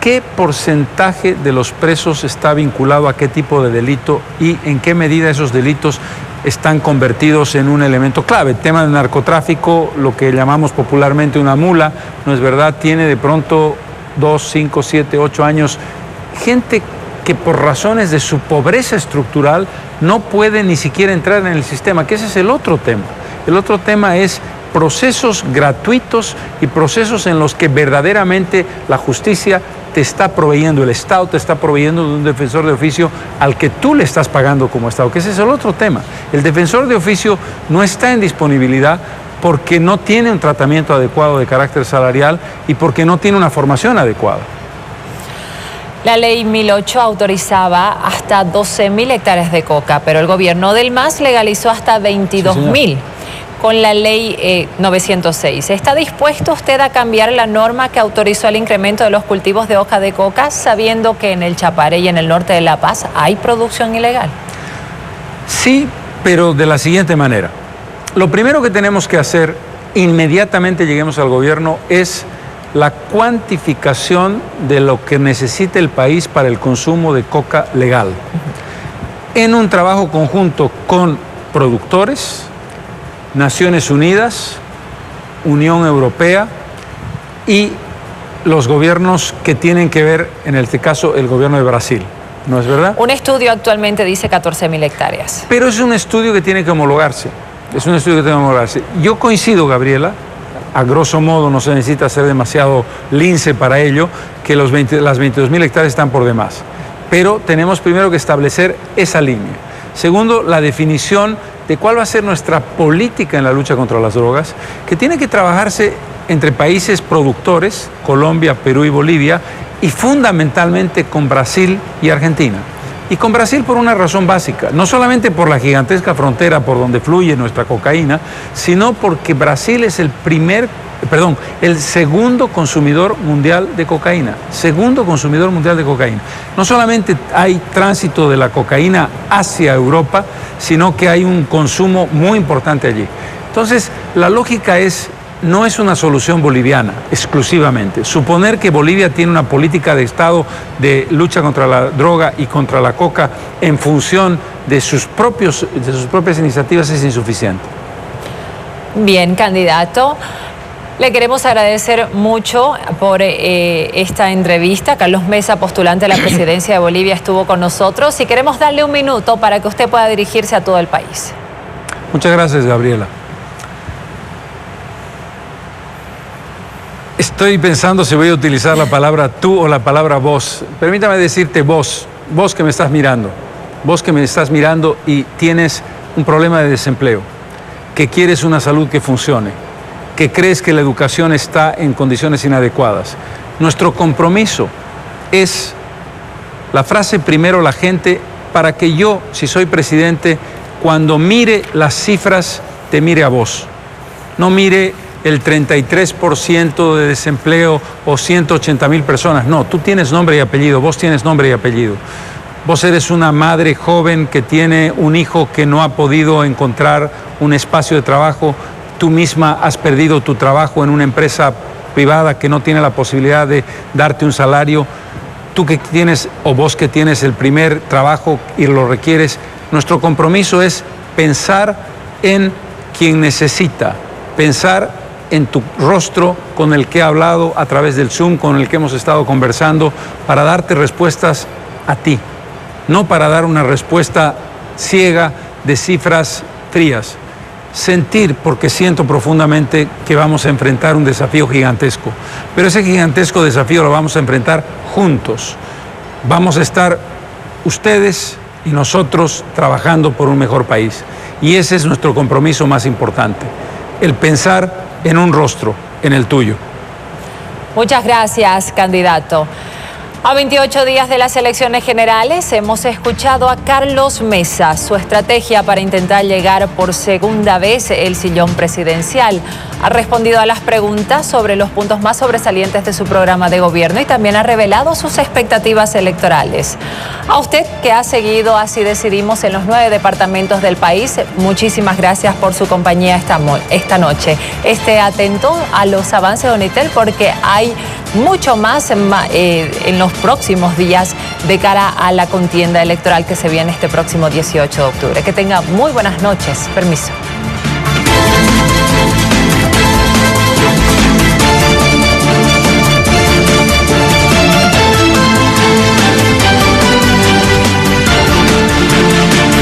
qué porcentaje de los presos está vinculado a qué tipo de delito y en qué medida esos delitos están convertidos en un elemento clave. El tema del narcotráfico, lo que llamamos popularmente una mula, no es verdad, tiene de pronto 2, 5, 7, 8 años, gente que por razones de su pobreza estructural no puede ni siquiera entrar en el sistema, que ese es el otro tema. El otro tema es procesos gratuitos y procesos en los que verdaderamente la justicia te está proveyendo, el Estado te está proveyendo de un defensor de oficio al que tú le estás pagando como Estado, que ese es el otro tema. El defensor de oficio no está en disponibilidad porque no tiene un tratamiento adecuado de carácter salarial y porque no tiene una formación adecuada. La ley 1008 autorizaba hasta 12.000 hectáreas de coca, pero el gobierno del MAS legalizó hasta 22.000. Con la ley 906. ¿Está dispuesto usted a cambiar la norma que autorizó el incremento de los cultivos de hoja de coca, sabiendo que en el Chaparé y en el norte de La Paz hay producción ilegal? Sí, pero de la siguiente manera. Lo primero que tenemos que hacer, inmediatamente lleguemos al gobierno, es la cuantificación de lo que necesita el país para el consumo de coca legal. En un trabajo conjunto con productores, Naciones Unidas, Unión Europea y los gobiernos que tienen que ver, en este caso, el gobierno de Brasil. ¿No es verdad? Un estudio actualmente dice 14.000 hectáreas. Pero es un estudio que tiene que homologarse. Es un estudio que tiene que homologarse. Yo coincido, Gabriela, a grosso modo no se necesita ser demasiado lince para ello, que las 22.000 hectáreas están por demás. Pero tenemos primero que establecer esa línea. Segundo, la definición de cuál va a ser nuestra política en la lucha contra las drogas, que tiene que trabajarse entre países productores, Colombia, Perú y Bolivia, y fundamentalmente con Brasil y Argentina. Y con Brasil por una razón básica, no solamente por la gigantesca frontera por donde fluye nuestra cocaína, sino porque Brasil es el segundo consumidor mundial de cocaína. Segundo consumidor mundial de cocaína. No solamente hay tránsito de la cocaína hacia Europa, sino que hay un consumo muy importante allí. Entonces, la lógica no es una solución boliviana exclusivamente. Suponer que Bolivia tiene una política de Estado de lucha contra la droga y contra la coca en función de sus propias iniciativas es insuficiente. Bien, candidato. Le queremos agradecer mucho por esta entrevista. Carlos Mesa, postulante a la presidencia de Bolivia, estuvo con nosotros y queremos darle un minuto para que usted pueda dirigirse a todo el país. Muchas gracias, Gabriela. Estoy pensando si voy a utilizar la palabra tú o la palabra vos. Permítame decirte vos que me estás mirando. Vos que me estás mirando y tienes un problema de desempleo, que quieres una salud que funcione, que crees que la educación está en condiciones inadecuadas. Nuestro compromiso es la frase primero la gente para que yo, si soy presidente, cuando mire las cifras, te mire a vos. No mire el 33% de desempleo o 180.000 personas. No, tú tienes nombre y apellido, vos tienes nombre y apellido. Vos eres una madre joven que tiene un hijo que no ha podido encontrar un espacio de trabajo. Tú misma has perdido tu trabajo en una empresa privada que no tiene la posibilidad de darte un salario. Tú que tienes, o vos que tienes el primer trabajo y lo requieres, nuestro compromiso es pensar en quien necesita, pensar en tu rostro con el que he hablado a través del Zoom, con el que hemos estado conversando, para darte respuestas a ti, no para dar una respuesta ciega de cifras frías. Sentir, porque siento profundamente que vamos a enfrentar un desafío gigantesco, pero ese gigantesco desafío lo vamos a enfrentar juntos. Vamos a estar ustedes y nosotros trabajando por un mejor país, y ese es nuestro compromiso más importante, el pensar en un rostro, en el tuyo. Muchas gracias, candidato. A 28 días de las elecciones generales hemos escuchado a Carlos Mesa, su estrategia para intentar llegar por segunda vez el sillón presidencial. Ha respondido a las preguntas sobre los puntos más sobresalientes de su programa de gobierno y también ha revelado sus expectativas electorales. A usted que ha seguido Así Decidimos en los 9 departamentos del país, muchísimas gracias por su compañía esta noche. Esté atento a los avances de Unitel porque hay mucho más en los próximos días de cara a la contienda electoral que se viene este próximo 18 de octubre. Que tenga muy buenas noches. Permiso.